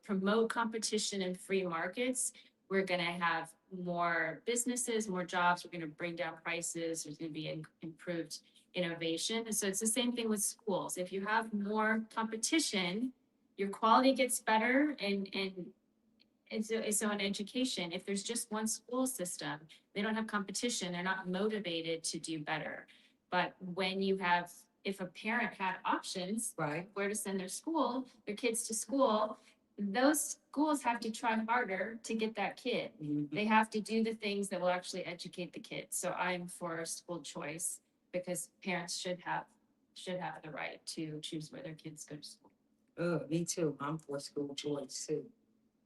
promote competition in free markets, we're gonna have more businesses, more jobs, we're gonna bring down prices, there's gonna be improved innovation. And so it's the same thing with schools. If you have more competition, your quality gets better and so in education, if there's just one school system, they don't have competition, they're not motivated to do better. But if a parent had options, right, where to send their kids to school, those schools have to try harder to get that kid. Mhm. They have to do the things that will actually educate the kids. So I'm for school choice because parents should have the right to choose where their kids go to school. Me too. I'm for school choice too.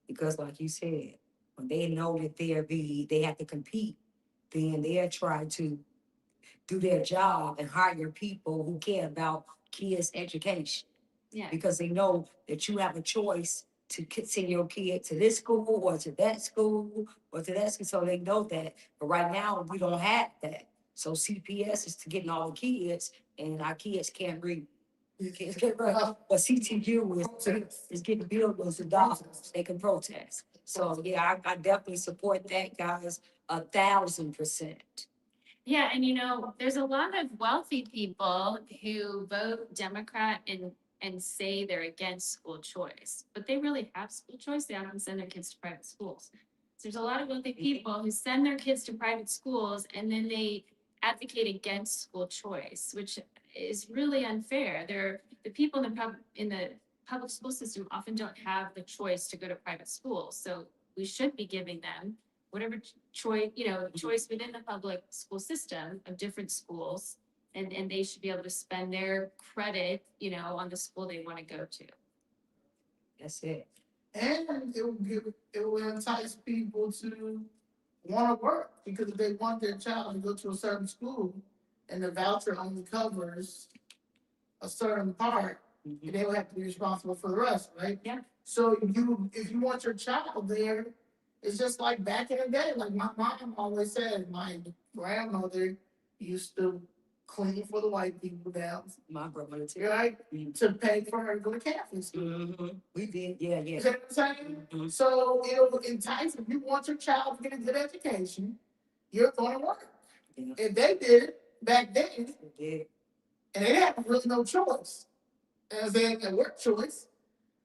Because like you said, when they know that they have to compete, then they'll try to do their job and hire people who care about kids' education. Yeah, Because they know that you have a choice to send your kid to this school or to that school or to that school. So they know that. But right now, we don't have that. So CPS is to getting all the kids, and our kids can't read. Kids can't read. But CTU is getting billions of dollars. They can protest. So yeah, I definitely support that, guys, 1,000%. yeah, and there's a lot of wealthy people who vote Democrat and say they're against school choice, but they really have school choice. They often send their kids to private schools. So there's a lot of wealthy people who send their kids to private schools and then they advocate against school choice, which is really unfair. They're the people in the public school system often don't have the choice to go to private schools. So we should be giving them whatever choice, choice within the public school system of different schools. And they should be able to spend their credit, on the school they want to go to. That's it. And it will entice people to want to work, because if they want their child to go to a certain school and the voucher only covers a certain part, Mhm. they will have to be responsible for the rest, right? Yeah. So if you want your child there, it's just like back in the day. Like my mom always said, my grandmother used to clean for the white people down, My brother too. right? Mhm. To pay for her to go to Catholic school. Mhm. We did, yeah, You yeah. see what I'm saying? Mhm. So it'll entice, if you want your child to get a good education, you're going to work. Yeah. If they did it back then, We did. and they had really no choice, as in a work choice.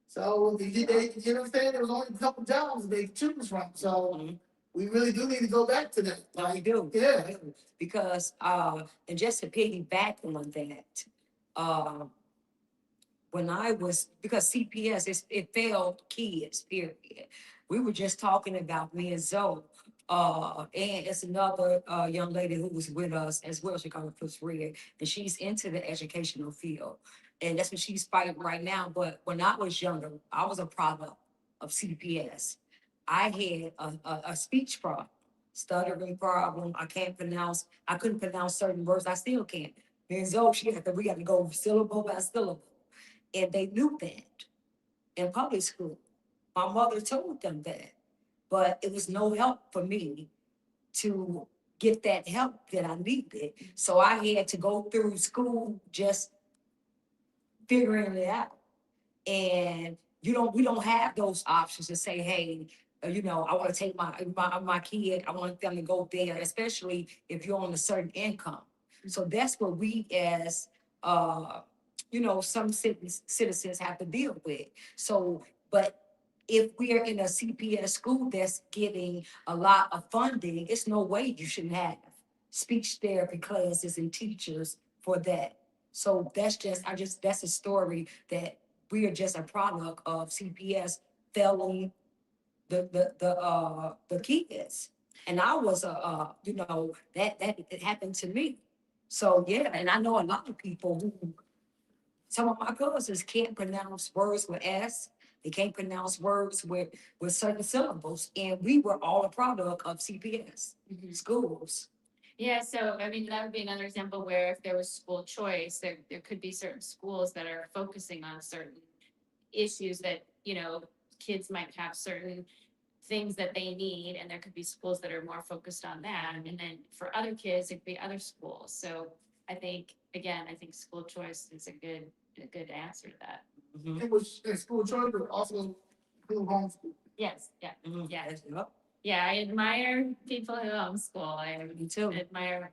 So they, you know what I'm saying? There was only a couple jobs they could choose from. So Mhm. we really do need to go back to that. No, we do. Yeah. We do. Because, and just to piggyback on that, uh, when I was, because CPS, it failed kids, period. We were just talking about me and Zoe, and it's another, young lady who was with us as well, she called her Red, and she's into the educational field. And that's what she's fighting right now, but when I was younger, I was a product of CPS. I had a speech problem, stuttering problem, I couldn't pronounce certain words, I still can't. Me and Zoe, we had to go syllable by syllable. And they knew that in public school. My mother told them that, but it was no help for me to get that help that I needed. So I had to go through school just figuring it out. And we don't have those options to say, hey, I want to take my kid, I want them to go there, especially if you're on a certain income. So that's what we as some citizens have to deal with. So, but if we are in a CPS school that's getting a lot of funding, it's no way you shouldn't have speech therapy classes and teachers for that. So that's a story that we are just a product of CPS failing the kids. And I was that it happened to me. So yeah, and I know a lot of people who some of my cousins can't pronounce words with S. They can't pronounce words with certain syllables. And we were all a product of CPS schools. Yeah, so I mean, that would be another example where if there was school choice, there could be certain schools that are focusing on certain issues that, kids might have certain things that they need, and there could be schools that are more focused on that. And then for other kids, it could be other schools. So I think school choice is a good answer to that. Mhm. It was a school choice, but also school homeschool. Yes, yeah, Mhm. yeah. Yep. Yeah, I admire people who homeschool. I Me too. admire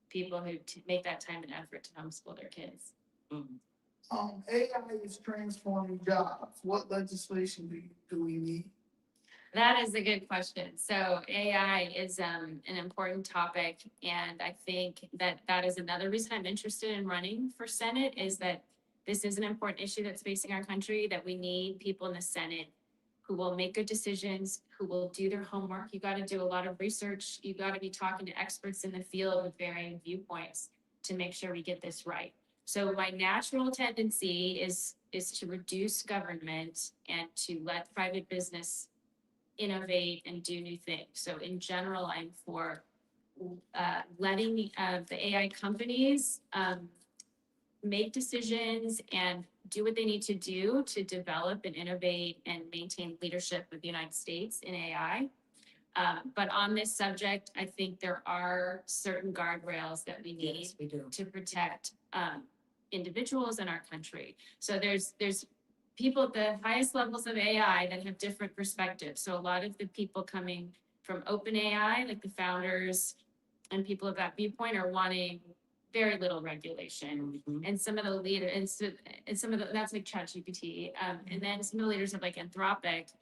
people who make that time and effort to homeschool their kids. Mhm. AI is transforming jobs. What legislation do we need? That is a good question. So AI is an important topic, and I think that is another reason I'm interested in running for Senate, is that this is an important issue that's facing our country, that we need people in the Senate who will make good decisions, who will do their homework. You got to do a lot of research. You got to be talking to experts in the field with varying viewpoints to make sure we get this right. So my natural tendency is is to reduce government and to let private business innovate and do new things. So in general, I'm for letting the AI companies make decisions and do what they need to do to develop and innovate and maintain leadership of the United States in AI. But on this subject, I think there are certain guardrails that we need Yes, we do. to protect individuals in our country. So there's people at the highest levels of AI that have different perspectives. So a lot of the people coming from OpenAI, like the founders and people of that viewpoint, are wanting very little regulation. Mhm. And some of the leaders, and some of the, that's like ChatGPT, and then some of the leaders of like Anthropic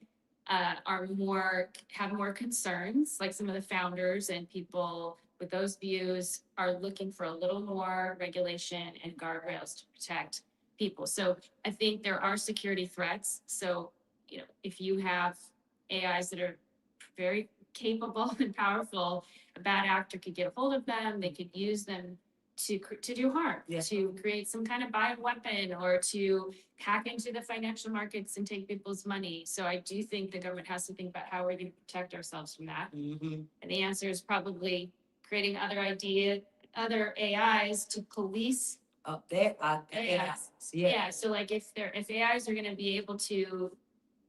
have more concerns, like some of the founders and people with those views are looking for a little more regulation and guardrails to protect people. So I think there are security threats. So, you know, if you have AIs that are very capable and powerful, a bad actor could get a hold of them, they could use them to do harm, Yeah. to create some kind of bioweapon or to hack into the financial markets and take people's money. So I do think the government has to think about how we're going to protect ourselves from that. Mhm. And the answer is probably creating other AIs to police Up there, AIs. yeah. Yeah, so like if AIs are gonna be able to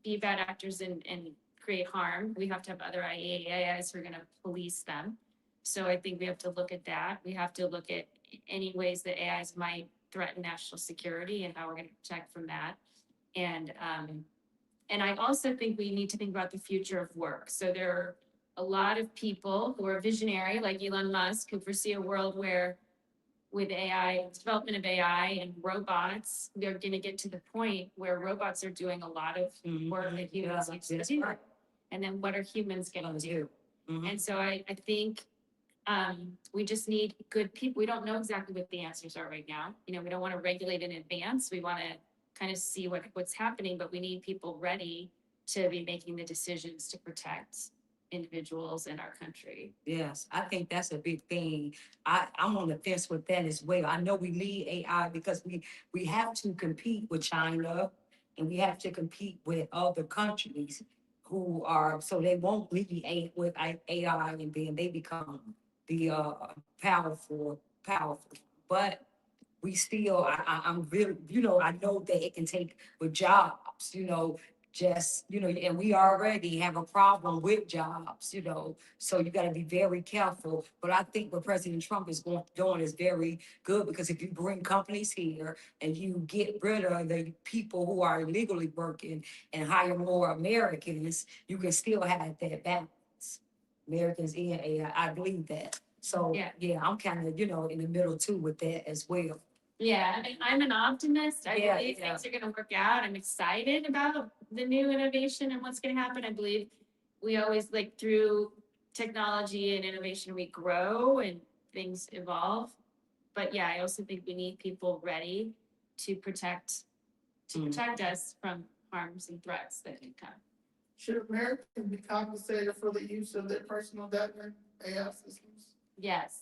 be bad actors and create harm, we have to have other AIs who are gonna police them. So I think we have to look at that. We have to look at any ways that AIs might threaten national security and how we're gonna protect from that. And I also think we need to think about the future of work. So there are a lot of people who are visionary, like Elon Musk, who foresee a world where with AI, development of AI and robots, they're going to get to the point where robots are doing a lot of work that humans Yeah, used to that's do. right. And then what are humans going to do? Mhm. And so I think we just need good people. We don't know exactly what the answers are right now. You know, we don't want to regulate in advance. We want to kind of see what's happening, but we need people ready to be making the decisions to protect individuals in our country. Yes, I think that's a big thing. I'm on the fence with that as well. I know we need AI because we have to compete with China and we have to compete with other countries who are, so they won't lead with AI and then they become the powerful. But we still, I'm really, I know that it can take with jobs, just, and we already have a problem with jobs, so you got to be very careful. But I think what President Trump is doing is very good because if you bring companies here and you get rid of the people who are illegally working and hire more Americans, you can still have that balance. Americans in AI, I believe that. So, Yeah. yeah, I'm kind of, in the middle too with that as well. Yeah, I mean, I'm an optimist. I Yeah, believe yeah. things are gonna work out. I'm excited about the new innovation and what's gonna happen. I believe we always like through technology and innovation, we grow and things evolve. But yeah, I also think we need people ready to protect us from harms and threats that can come. Should Americans be compensated for the use of their personal data AI systems? Yes.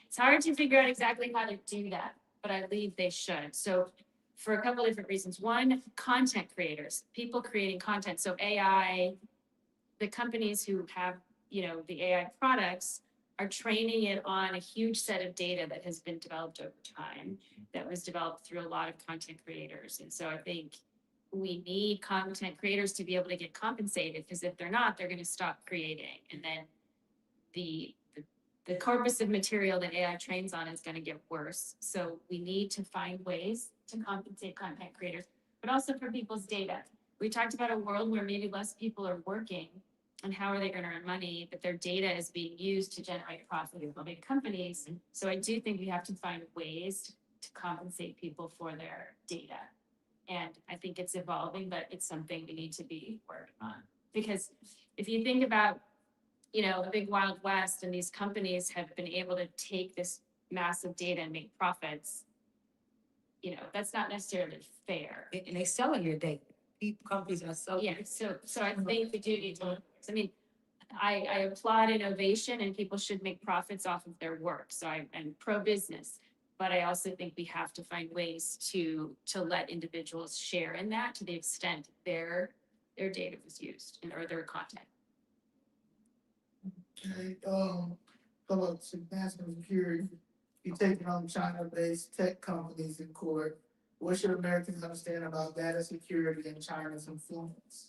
It's hard to figure out exactly how to do that, but I believe they should. So for a couple different reasons. One, content creators, people creating content. So AI, the companies who have, the AI products are training it on a huge set of data that has been developed over time, that was developed through a lot of content creators. And so I think we need content creators to be able to get compensated, because if they're not, they're going to stop creating. And then the corpus of material that AI trains on is going to get worse. So we need to find ways to compensate content creators, but also for people's data. We talked about a world where maybe less people are working, and how are they going to earn money, but their data is being used to generate profit for big companies. So I do think we have to find ways to compensate people for their data. And I think it's evolving, but it's something we need to be working on. Because if you think about, the big Wild West, and these companies have been able to take this massive data and make profits, that's not necessarily fair. And they selling your data. Companies are selling. Yeah, so I think we do need to, I mean, I applaud innovation and people should make profits off of their work. So I'm pro-business, But I also think we have to find ways to let individuals share in that to the extent their data was used or their content. Okay, about national security, you taking on China-based tech companies in court. What should Americans understand about data security and China's influence?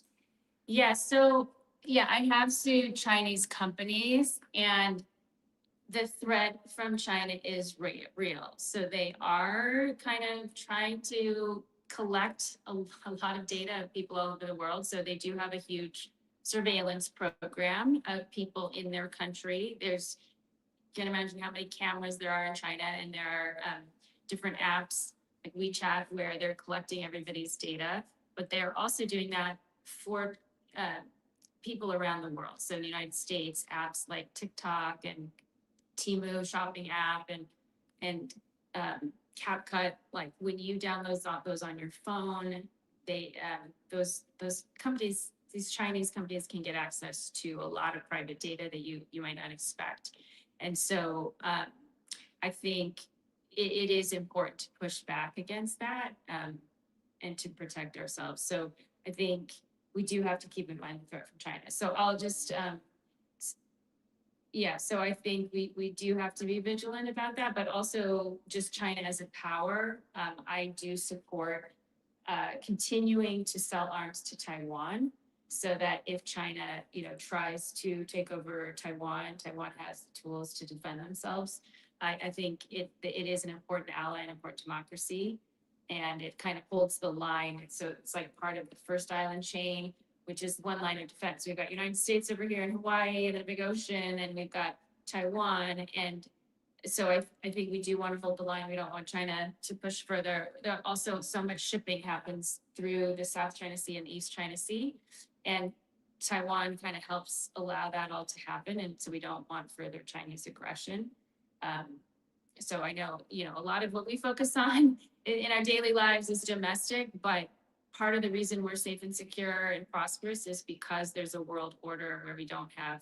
Yeah, so yeah, I have sued Chinese companies and the threat from China is real. So they are kind of trying to collect a lot of data of people all over the world. So they do have a huge surveillance program of people in their country. There's, you can imagine how many cameras there are in China, and there are different apps like WeChat where they're collecting everybody's data, but they're also doing that for people around the world. So in the United States, apps like TikTok and Temu shopping app and CapCut, like when you download those on your phone, they those companies, these Chinese companies can get access to a lot of private data that you might not expect. And so I think it is important to push back against that and to protect ourselves. So I think we do have to keep in mind the threat from China. So I'll just yeah, so I think we do have to be vigilant about that, but also just China as a power. I do support continuing to sell arms to Taiwan so that if China, tries to take over Taiwan, Taiwan has the tools to defend themselves. I think it is an important ally, an important democracy, and it kind of holds the line. So it's like part of the first island chain, which is one line of defense. We've got United States over here in Hawaii and the big ocean, and we've got Taiwan. And so I think we do want to hold the line. We don't want China to push further. There also, so much shipping happens through the South China Sea and the East China Sea. And Taiwan kind of helps allow that all to happen. And so we don't want further Chinese aggression. So I know, a lot of what we focus on in our daily lives is domestic, but part of the reason we're safe and secure and prosperous is because there's a world order where we don't have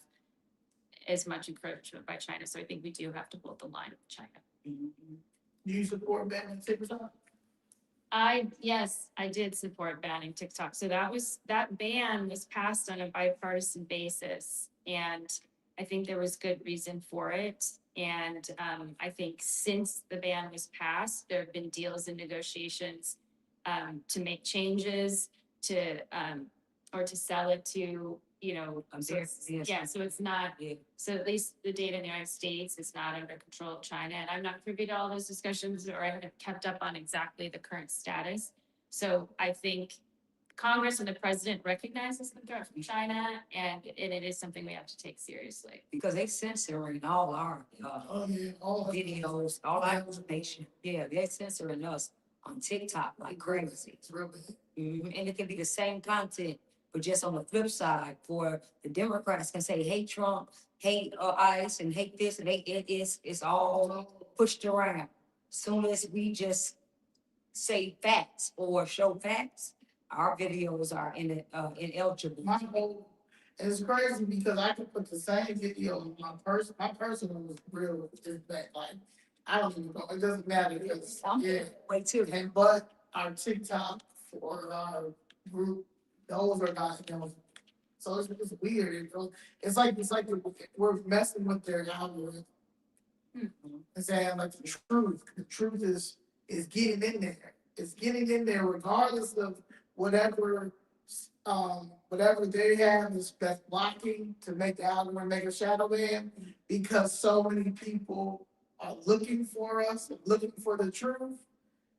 as much encroachment by China. So I think we do have to hold the line with China. Mhm. Do you support banning TikTok? Yes, I did support banning TikTok. So that ban was passed on a bipartisan basis. And I think there was good reason for it. And I think since the ban was passed, there have been deals and negotiations to make changes or to sell it to, yeah, so it's not, Yeah. so at least the data in the United States is not under control of China. And I'm not privy to all those discussions, or I haven't kept up on exactly the current status. So I think Congress and the president recognizes the threat from China, and it is something we have to take seriously. Because they censoring all our Oh, yeah, all of it. videos, all our information. Yeah, they're censoring us on TikTok like crazy. It's real bad. And it can be the same content, but just on the flip side, for the Democrats can say hate Trump, hate ICE, and hate this, and hate it's all pushed around. Soon as we just say facts or show facts, our videos are ineligible. My whole, and it's crazy because I can put the same video on my personal was real just back, like, I don't even know, it doesn't matter, because, yeah. Way too. And but our TikTok or our group, those are not, so it's weird. It's like we're messing with their algorithm. And saying like the truth is getting in there. It's getting in there regardless of whatever whatever they have that's blocking to make the algorithm make a shadow ban, because so many people are looking for us, looking for the truth,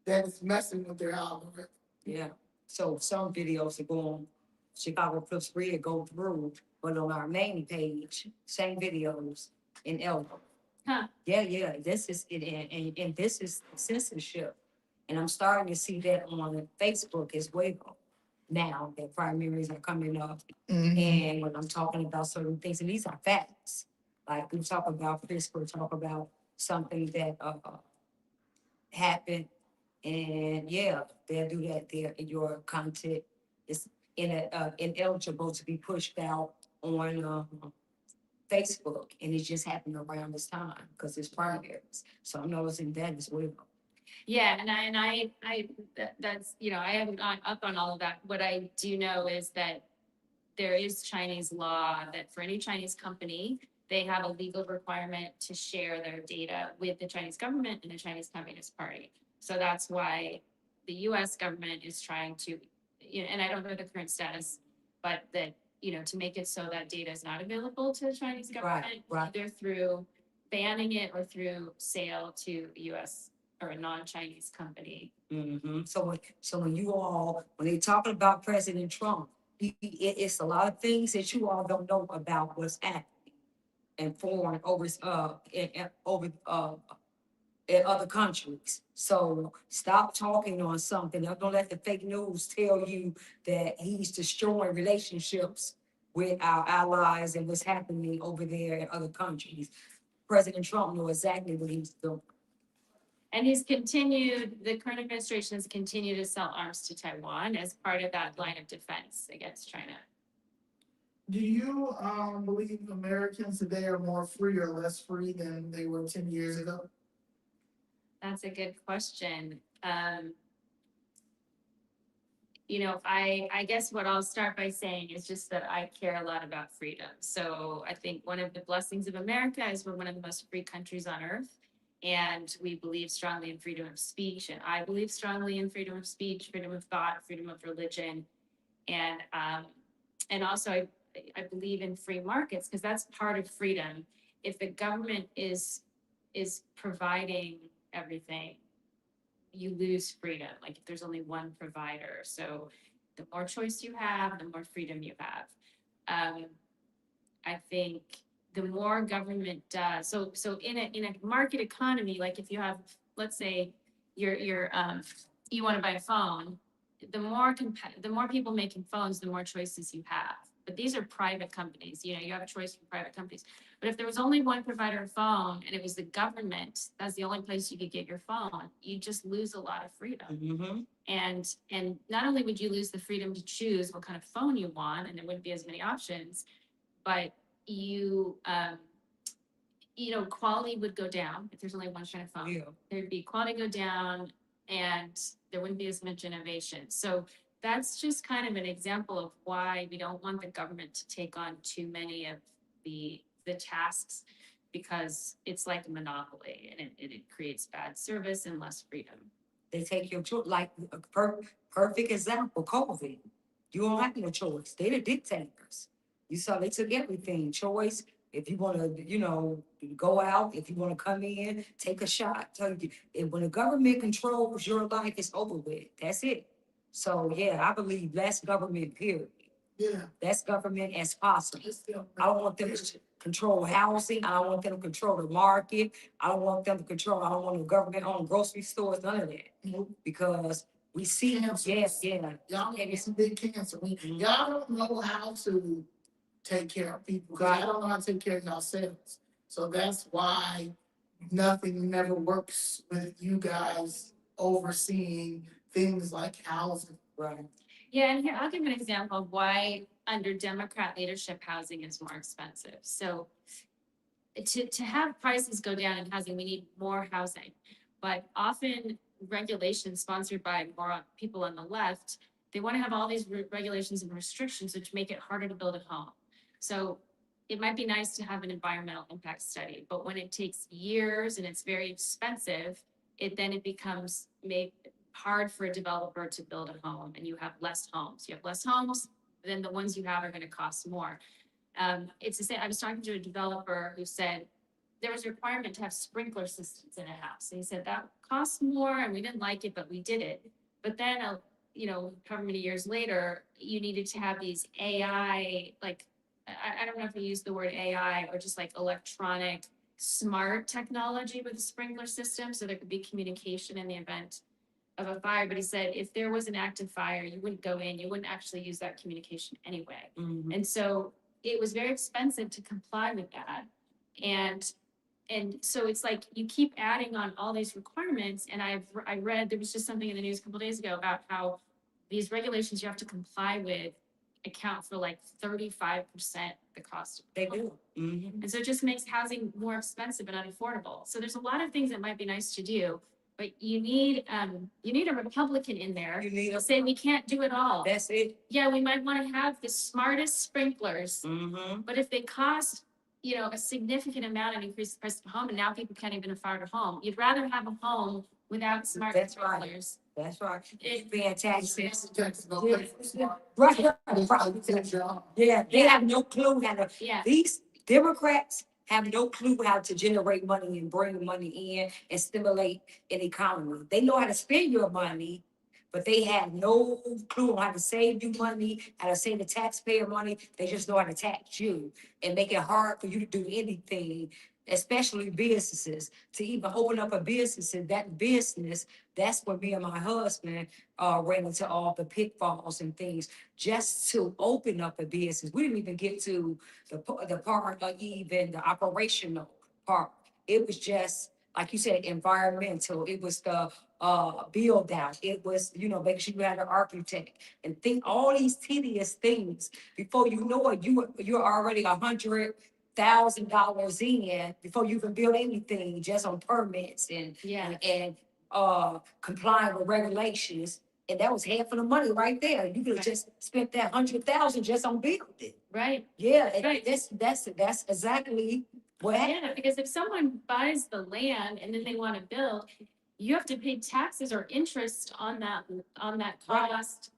that it's messing with their algorithm. Yeah, so some videos are going, Chicago Plus Red go through, but on our main page, same videos in Elko. Huh. Yeah, this is it, and this is censorship. And I'm starting to see that on Facebook as well. Now that primaries are coming up, and when I'm talking about certain things, and these are facts, like we talk about Facebook, talk about something that happened, and yeah, they'll do that there. Your content is ineligible to be pushed out on Facebook, and it just happened around this time because it's primaries. So I'm noticing that as well. Yeah, that's, I haven't gone up on all of that. What I do know is that there is Chinese law that for any Chinese company, they have a legal requirement to share their data with the Chinese government and the Chinese Communist Party. So that's why the US government is trying to, and I don't know the current status, but that, to make it so that data is not available to the Chinese government, right. either through banning it or through sale to the US or a non-Chinese company. So when you all, when they talking about President Trump, it's a lot of things that you all don't know about what's happening in foreign in other countries. So stop talking on something. Don't let the fake news tell you that he's destroying relationships with our allies and what's happening over there in other countries. President Trump knows exactly what he's doing. And the current administration has continued to sell arms to Taiwan as part of that line of defense against China. Do you believe Americans today are more free or less free than they were 10 years ago? That's a good question. I guess what I'll start by saying is just that I care a lot about freedom. So I think one of the blessings of America is we're one of the most free countries on earth. And we believe strongly in freedom of speech. And I believe strongly in freedom of speech, freedom of thought, freedom of religion. And also I believe in free markets because that's part of freedom. If the government is providing everything, you lose freedom. Like if there's only one provider. So the more choice you have, the more freedom you have. I think the more government does, so in a market economy, like if you have, let's say you want to buy a phone, the more people making phones, the more choices you have. But these are private companies. You have a choice from private companies. But if there was only one provider of phone and it was the government, that's the only place you could get your phone, you just lose a lot of freedom. And not only would you lose the freedom to choose what kind of phone you want, and there wouldn't be as many options, but quality would go down if there's only one kind of phone. Yeah. There'd be quality go down and there wouldn't be as much innovation. So that's just kind of an example of why we don't want the government to take on too many of the tasks, because it's like a monopoly and it creates bad service and less freedom. They take your choice, like a perfect example, COVID. You don't have no choice. They the dictators. You saw they took everything. Choice. If you want to, go out, if you want to come in, take a shot. When the government controls your life, it's over with. That's it. So yeah, I believe less government, period. Yeah. Less government as possible. I don't want them to control housing. I don't want them to control the market. I don't want the government owned grocery stores, none of that. Because we see, Y'all getting some big cancer. Y'all don't know how to take care of people because y'all don't know how to take care of yourselves. So that's why nothing never works with you guys overseeing things like housing. Right. Yeah, and here I'll give an example of why under Democrat leadership housing is more expensive. So to have prices go down in housing, we need more housing. But often regulations sponsored by more people on the left, they want to have all these regulations and restrictions which make it harder to build a home. So it might be nice to have an environmental impact study, but when it takes years and it's very expensive, it becomes hard for a developer to build a home, and you have less homes. You have less homes, then the ones you have are going to cost more. It's the same. I was talking to a developer who said there was a requirement to have sprinkler systems in a house. And he said that costs more and we didn't like it, but we did it. But then, however many years later, you needed to have these AI, like, I don't know if he used the word AI or just like electronic smart technology with a sprinkler system. So there could be communication in the event of a fire. But he said, if there was an active fire, you wouldn't go in, you wouldn't actually use that communication anyway. And so it was very expensive to comply with that. And so it's like you keep adding on all these requirements. And I read, there was just something in the news a couple of days ago about how these regulations you have to comply with, account for like 35% the cost. of They a home. do. Mhm. And so it just makes housing more expensive and unaffordable. So there's a lot of things that might be nice to do, but you need a Republican in there You need to a, say we can't do it all. that's it. Yeah, we might want to have the smartest sprinklers, Mm-hmm. but if they cost, a significant amount and increase the price of a home, and now people can't even afford a home, you'd rather have a home without smart That's right. sprinklers. That's right. It- Paying taxes. Taxes don't pay for smart. Right. It's Right. a good job. Yeah, they have no clue how to, Yeah, these Democrats have no clue how to generate money and bring money in and stimulate an economy. They know how to spend your money, but they have no clue on how to save you money, how to save the taxpayer money. They just know how to tax you and make it hard for you to do anything, especially businesses. To even open up a business, and that business, that's where me and my husband ran into all the pitfalls and things just to open up a business. We didn't even get to the part of even the operational part. It was just, like you said, environmental. It was the build out. It was, make sure you had an architect and think all these tedious things. Before you know it, you're already $100,000 in before you can build anything just on permits yeah, and complying with regulations. And that was half of the money right there. You could have Right. just spent that 100,000 just on building. right. Yeah, and Right. that's exactly what happened. Yeah, because if someone buys the land and then they want to build, you have to pay taxes or interest on that Right. cost.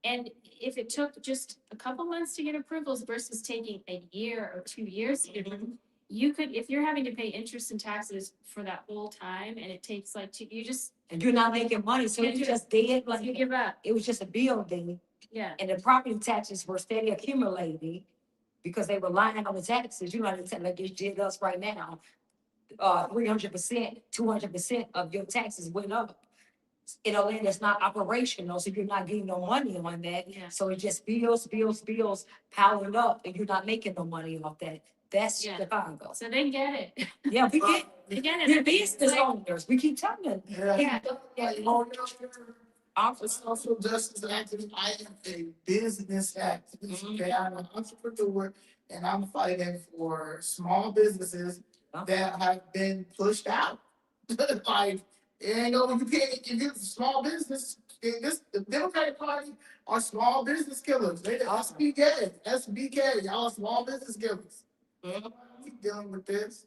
And if it took just a couple months to get approvals versus taking a year or 2 years to get approvals, you could, if you're having to pay interest and taxes for that whole time and it takes like you just, And you're not making money, so you just did you like give up. it was just a building, Yeah, and the property taxes were steady accumulating because they were lying on the taxes. You know, like they did us right now. 300%, 200% of your taxes went up in a land that's not operational, so you're not getting no money on that. Yeah. So it just bills piling up, and you're not making no money off that. That's Yeah. Chicago. so they get it. Yeah, we get, They get it. we're business owners. We keep telling them. Yeah. Office. It's also justice activist. I am a business activist. Mhm. Okay, I'm an entrepreneur, and I'm fighting for small businesses that have been pushed out. Like, you can't. If you're a small business, the Democratic Party are small business killers. They SBK, y'all are small business killers. Mhm. Keep dealing with this.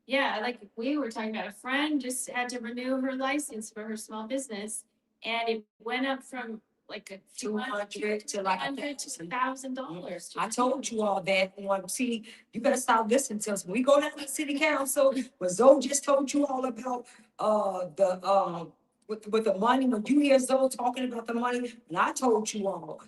Yeah, like we were talking about, a friend just had to renew her license for her small business, and it went up from like a 200 to like $1,000. I told you all that. See, you better stop listening to us. When we go down to the city council, when Zoe just told you all about the with the money, when you hear Zoe talking about the money, and I told you all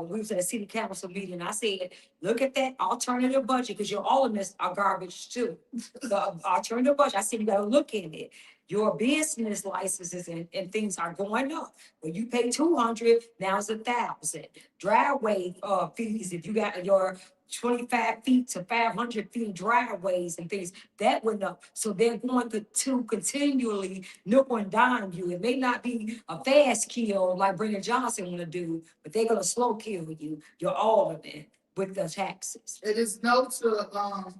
we was at a city council meeting, I said, look at that alternative budget, because your all of this are garbage too. The alternative budget, I said, you gotta look at it. Your business licenses and things are going up. When you pay 200, now it's 1,000. Driveway fees, if you got your 25 feet to 500 feet driveways and things, that went up. So they're going to continually nickel and dime you. It may not be a fast kill like Brendan Johnson want to do, but they're gonna slow kill you. You're all of it with the taxes. It is note to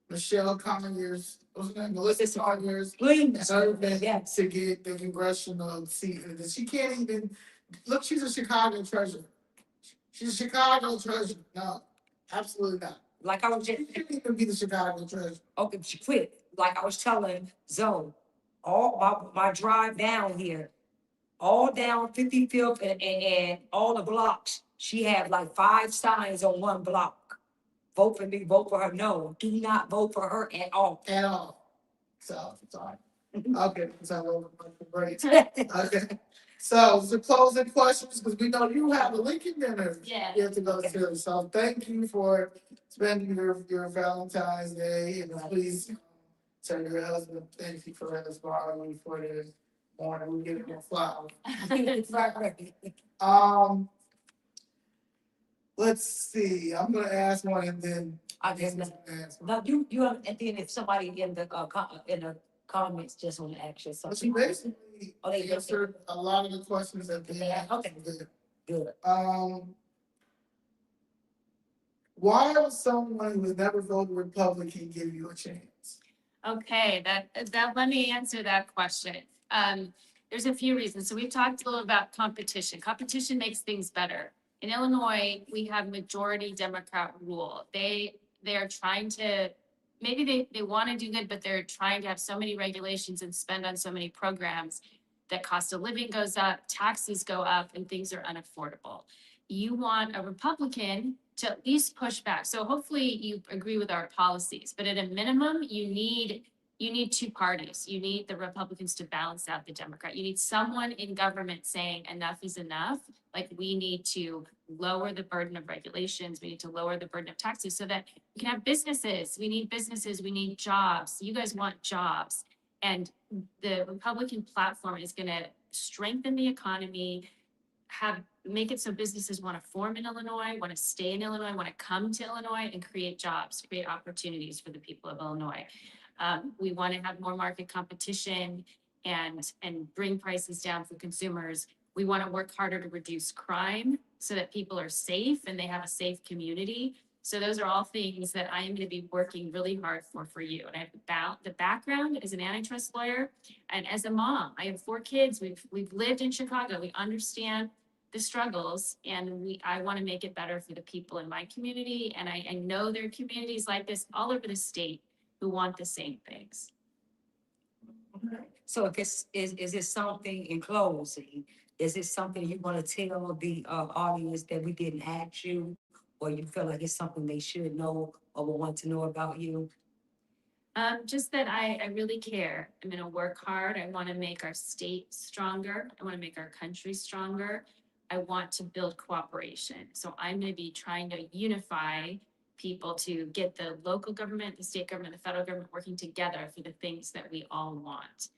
Michelle Conyers, what's her name? Melissa Conyers. Please, Yeah, to get the congressional seat. And she can't even look. She's a Chicago treasurer. She's a Chicago treasurer. No, absolutely not. like I was just, She can't even be the Chicago treasurer. okay, she quit. Like I was telling Zoe, all my drive down here, all down 55th and all the blocks, she had like 5 signs on one block. Vote for me, vote for her. No, do not vote for her at all. At all. So sorry. Okay, so great. Okay. So the closing questions, because we know you have a Lincoln dinner. Yeah. You have to go to. So thank you for spending your Valentine's Day, and please tell your husband thank you for his borrowing for this morning. We get him a flower. Let's see. I'm gonna ask one and then I guess not. No, you and then if somebody in the in the comments just want to ask you But she something. basically Oh, they answered a lot of the questions that they had. Okay. Good. Good. Why would someone who has never voted Republican give you a chance? Okay, that let me answer that question. There's a few reasons. So we've talked a little about competition. Competition makes things better. In Illinois, we have majority Democrat rule. They are trying to, maybe they want to do good, but they're trying to have so many regulations and spend on so many programs that cost of living goes up, taxes go up, and things are unaffordable. You want a Republican to at least push back. So hopefully you agree with our policies, but at a minimum, you need two parties. You need the Republicans to balance out the Democrat. You need someone in government saying enough is enough. Like, we need to lower the burden of regulations. We need to lower the burden of taxes so that we can have businesses. We need businesses. We need jobs. You guys want jobs. And the Republican platform is going to strengthen the economy, make it so businesses want to form in Illinois, want to stay in Illinois, want to come to Illinois and create jobs, create opportunities for the people of Illinois. We want to have more market competition and bring prices down for consumers. We want to work harder to reduce crime so that people are safe and they have a safe community. So those are all things that I am going to be working really hard for you. And I have the background as an antitrust lawyer and as a mom. I have 4 kids. We've lived in Chicago. We understand the struggles, and I want to make it better for the people in my community. And I know there are communities like this all over the state who want the same things. So if is this something in closing, is it something you want to tell the audience that we didn't ask you, or you feel like it's something they should know or will want to know about you? Just that I really care. I'm going to work hard. I want to make our state stronger. I want to make our country stronger. I want to build cooperation. So I'm going to be trying to unify people to get the local government, the state government, the federal government working together for the things that we all want.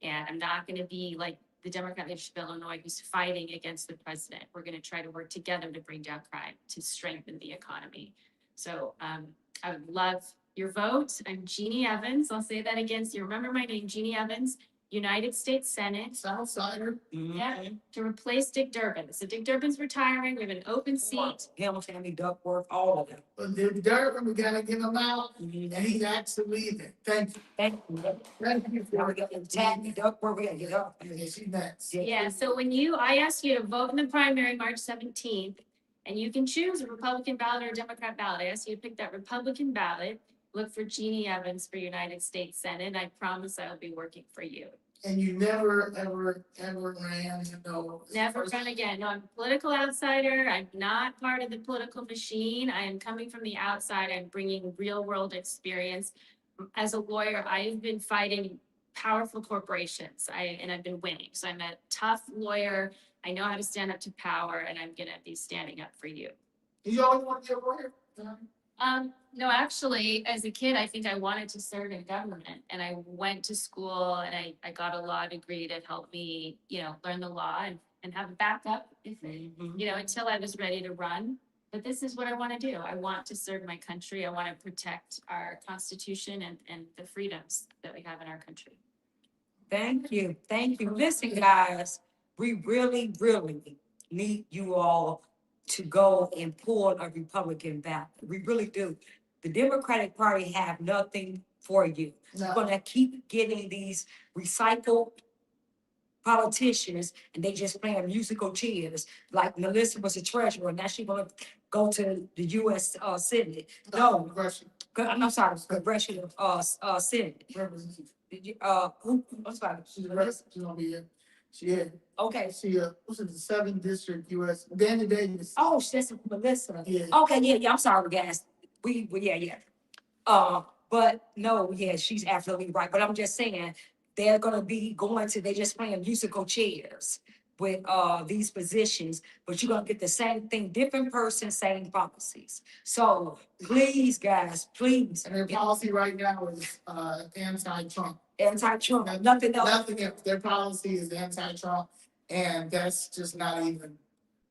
And I'm not going to be like the Democrat leadership of Illinois who's fighting against the president. We're going to try to work together to bring down crime, to strengthen the economy. So I would love your vote. I'm Jeannie Evans. I'll say that again. So you remember my name, Jeannie Evans, United States Senate. Southsider. Yeah, to replace Dick Durbin. So Dick Durbin's retiring. We have an open seat. Hamilton, Duckworth, all of them. But the Durbin, we gotta get him out, Mhm. and he's actually leaving. Thank you. Thank you. Thank you Now for we got the Tammy Duckworth, we gotta get up. Yeah, she's next. Yeah, so I asked you to vote in the primary March 17th, and you can choose a Republican ballot or a Democrat ballot. I asked you to pick that Republican ballot. Look for Jeannie Evans for United States Senate. I promise I will be working for you. And you never, ever ran, Never run again. No, I'm a political outsider. I'm not part of the political machine. I am coming from the outside. I'm bringing real world experience. As a lawyer, I've been fighting powerful corporations. And I've been winning. So I'm a tough lawyer. I know how to stand up to power, and I'm gonna be standing up for you. You always want to be a lawyer? No, actually, as a kid, I think I wanted to serve in government, and I went to school and I got a law degree to help me, learn the law and have a backup if, until I was ready to run. But this is what I want to do. I want to serve my country. I want to protect our Constitution and the freedoms that we have in our country. Thank you, thank you. Listen, guys, we really, really need you all to go and pull a Republican ballot. We really do. The Democratic Party have nothing for you. We're No. gonna keep getting these recycled politicians, and they just playing musical chairs. Like Melissa was a treasurer, now she gonna go to the U.S. Senate. No, Congressional I'm sorry, congressional Senate. representative. Did you, who? I'm sorry. She's gonna be here. Okay. What's it, the 7th District U.S. Danny Davis. Oh, that's Melissa. Yeah. Okay, yeah, I'm sorry, guys. Yeah. But no, yeah, she's absolutely right. But I'm just saying, they're gonna be they just playing musical chairs with these positions, but you're gonna get the same thing, different person, same policies. So please, guys, please, And their policy right now is anti-Trump. anti-Trump, nothing else. Nothing else. Their policy is anti-Trump, and that's just not even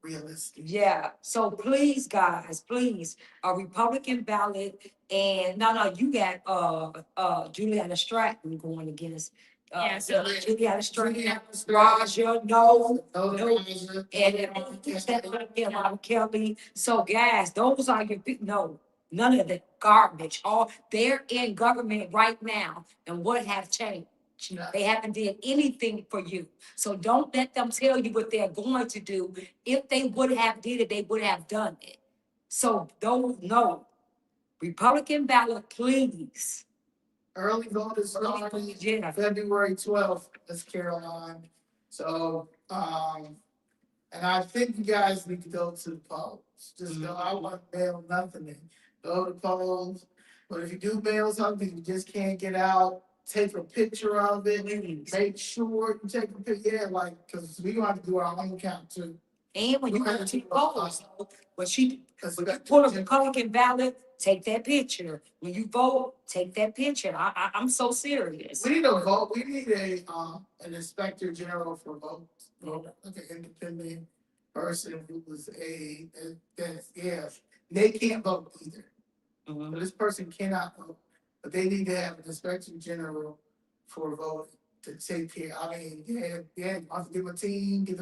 realistic. Yeah, so please, guys, please, a Republican ballot, and no, you got Juliana Stratton going against Yeah, so- You gotta straighten out, Raja, no, Notarizer. and Kelly. So guys, those are your big, no, none of the garbage. All, they're in government right now, and what have changed? They haven't did anything for you. So don't let them tell you what they're going to do. If they would have did it, they would have done it. So don't, no. Republican ballot, please. Early vote is starting Yeah. February 12th, Miss Caroline. So, and I think you guys need to go to the polls. Just go, I want to mail nothing in. Go to the polls. But if you do mail something, you just can't get out, take a picture of it. Please. Make sure you take a picture, yeah, like, because we gonna have to do our own count too. And when you go to polls, when she, Because when you pull a Republican ballot, take that picture. When you vote, take that picture. I'm so serious. we need a vote, we need an inspector general for votes. Like an independent person who was that's, yeah, they can't vote either. Mhm. So this person cannot vote, but they need to have an inspector general for voting to take care. I mean, yeah, I'll give them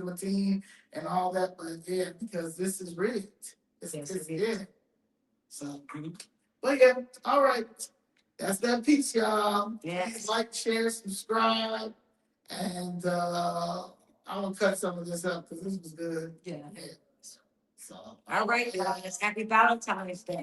a team and all that, but yeah, because this is rigged. Yes, It's, it is. yeah. So, but yeah, all right. That's that piece, y'all. Yes. Please like, share, subscribe, and I'm gonna cut some of this up because this was good. Yeah. Yeah. So. All right, guys. Happy Valentine's Day.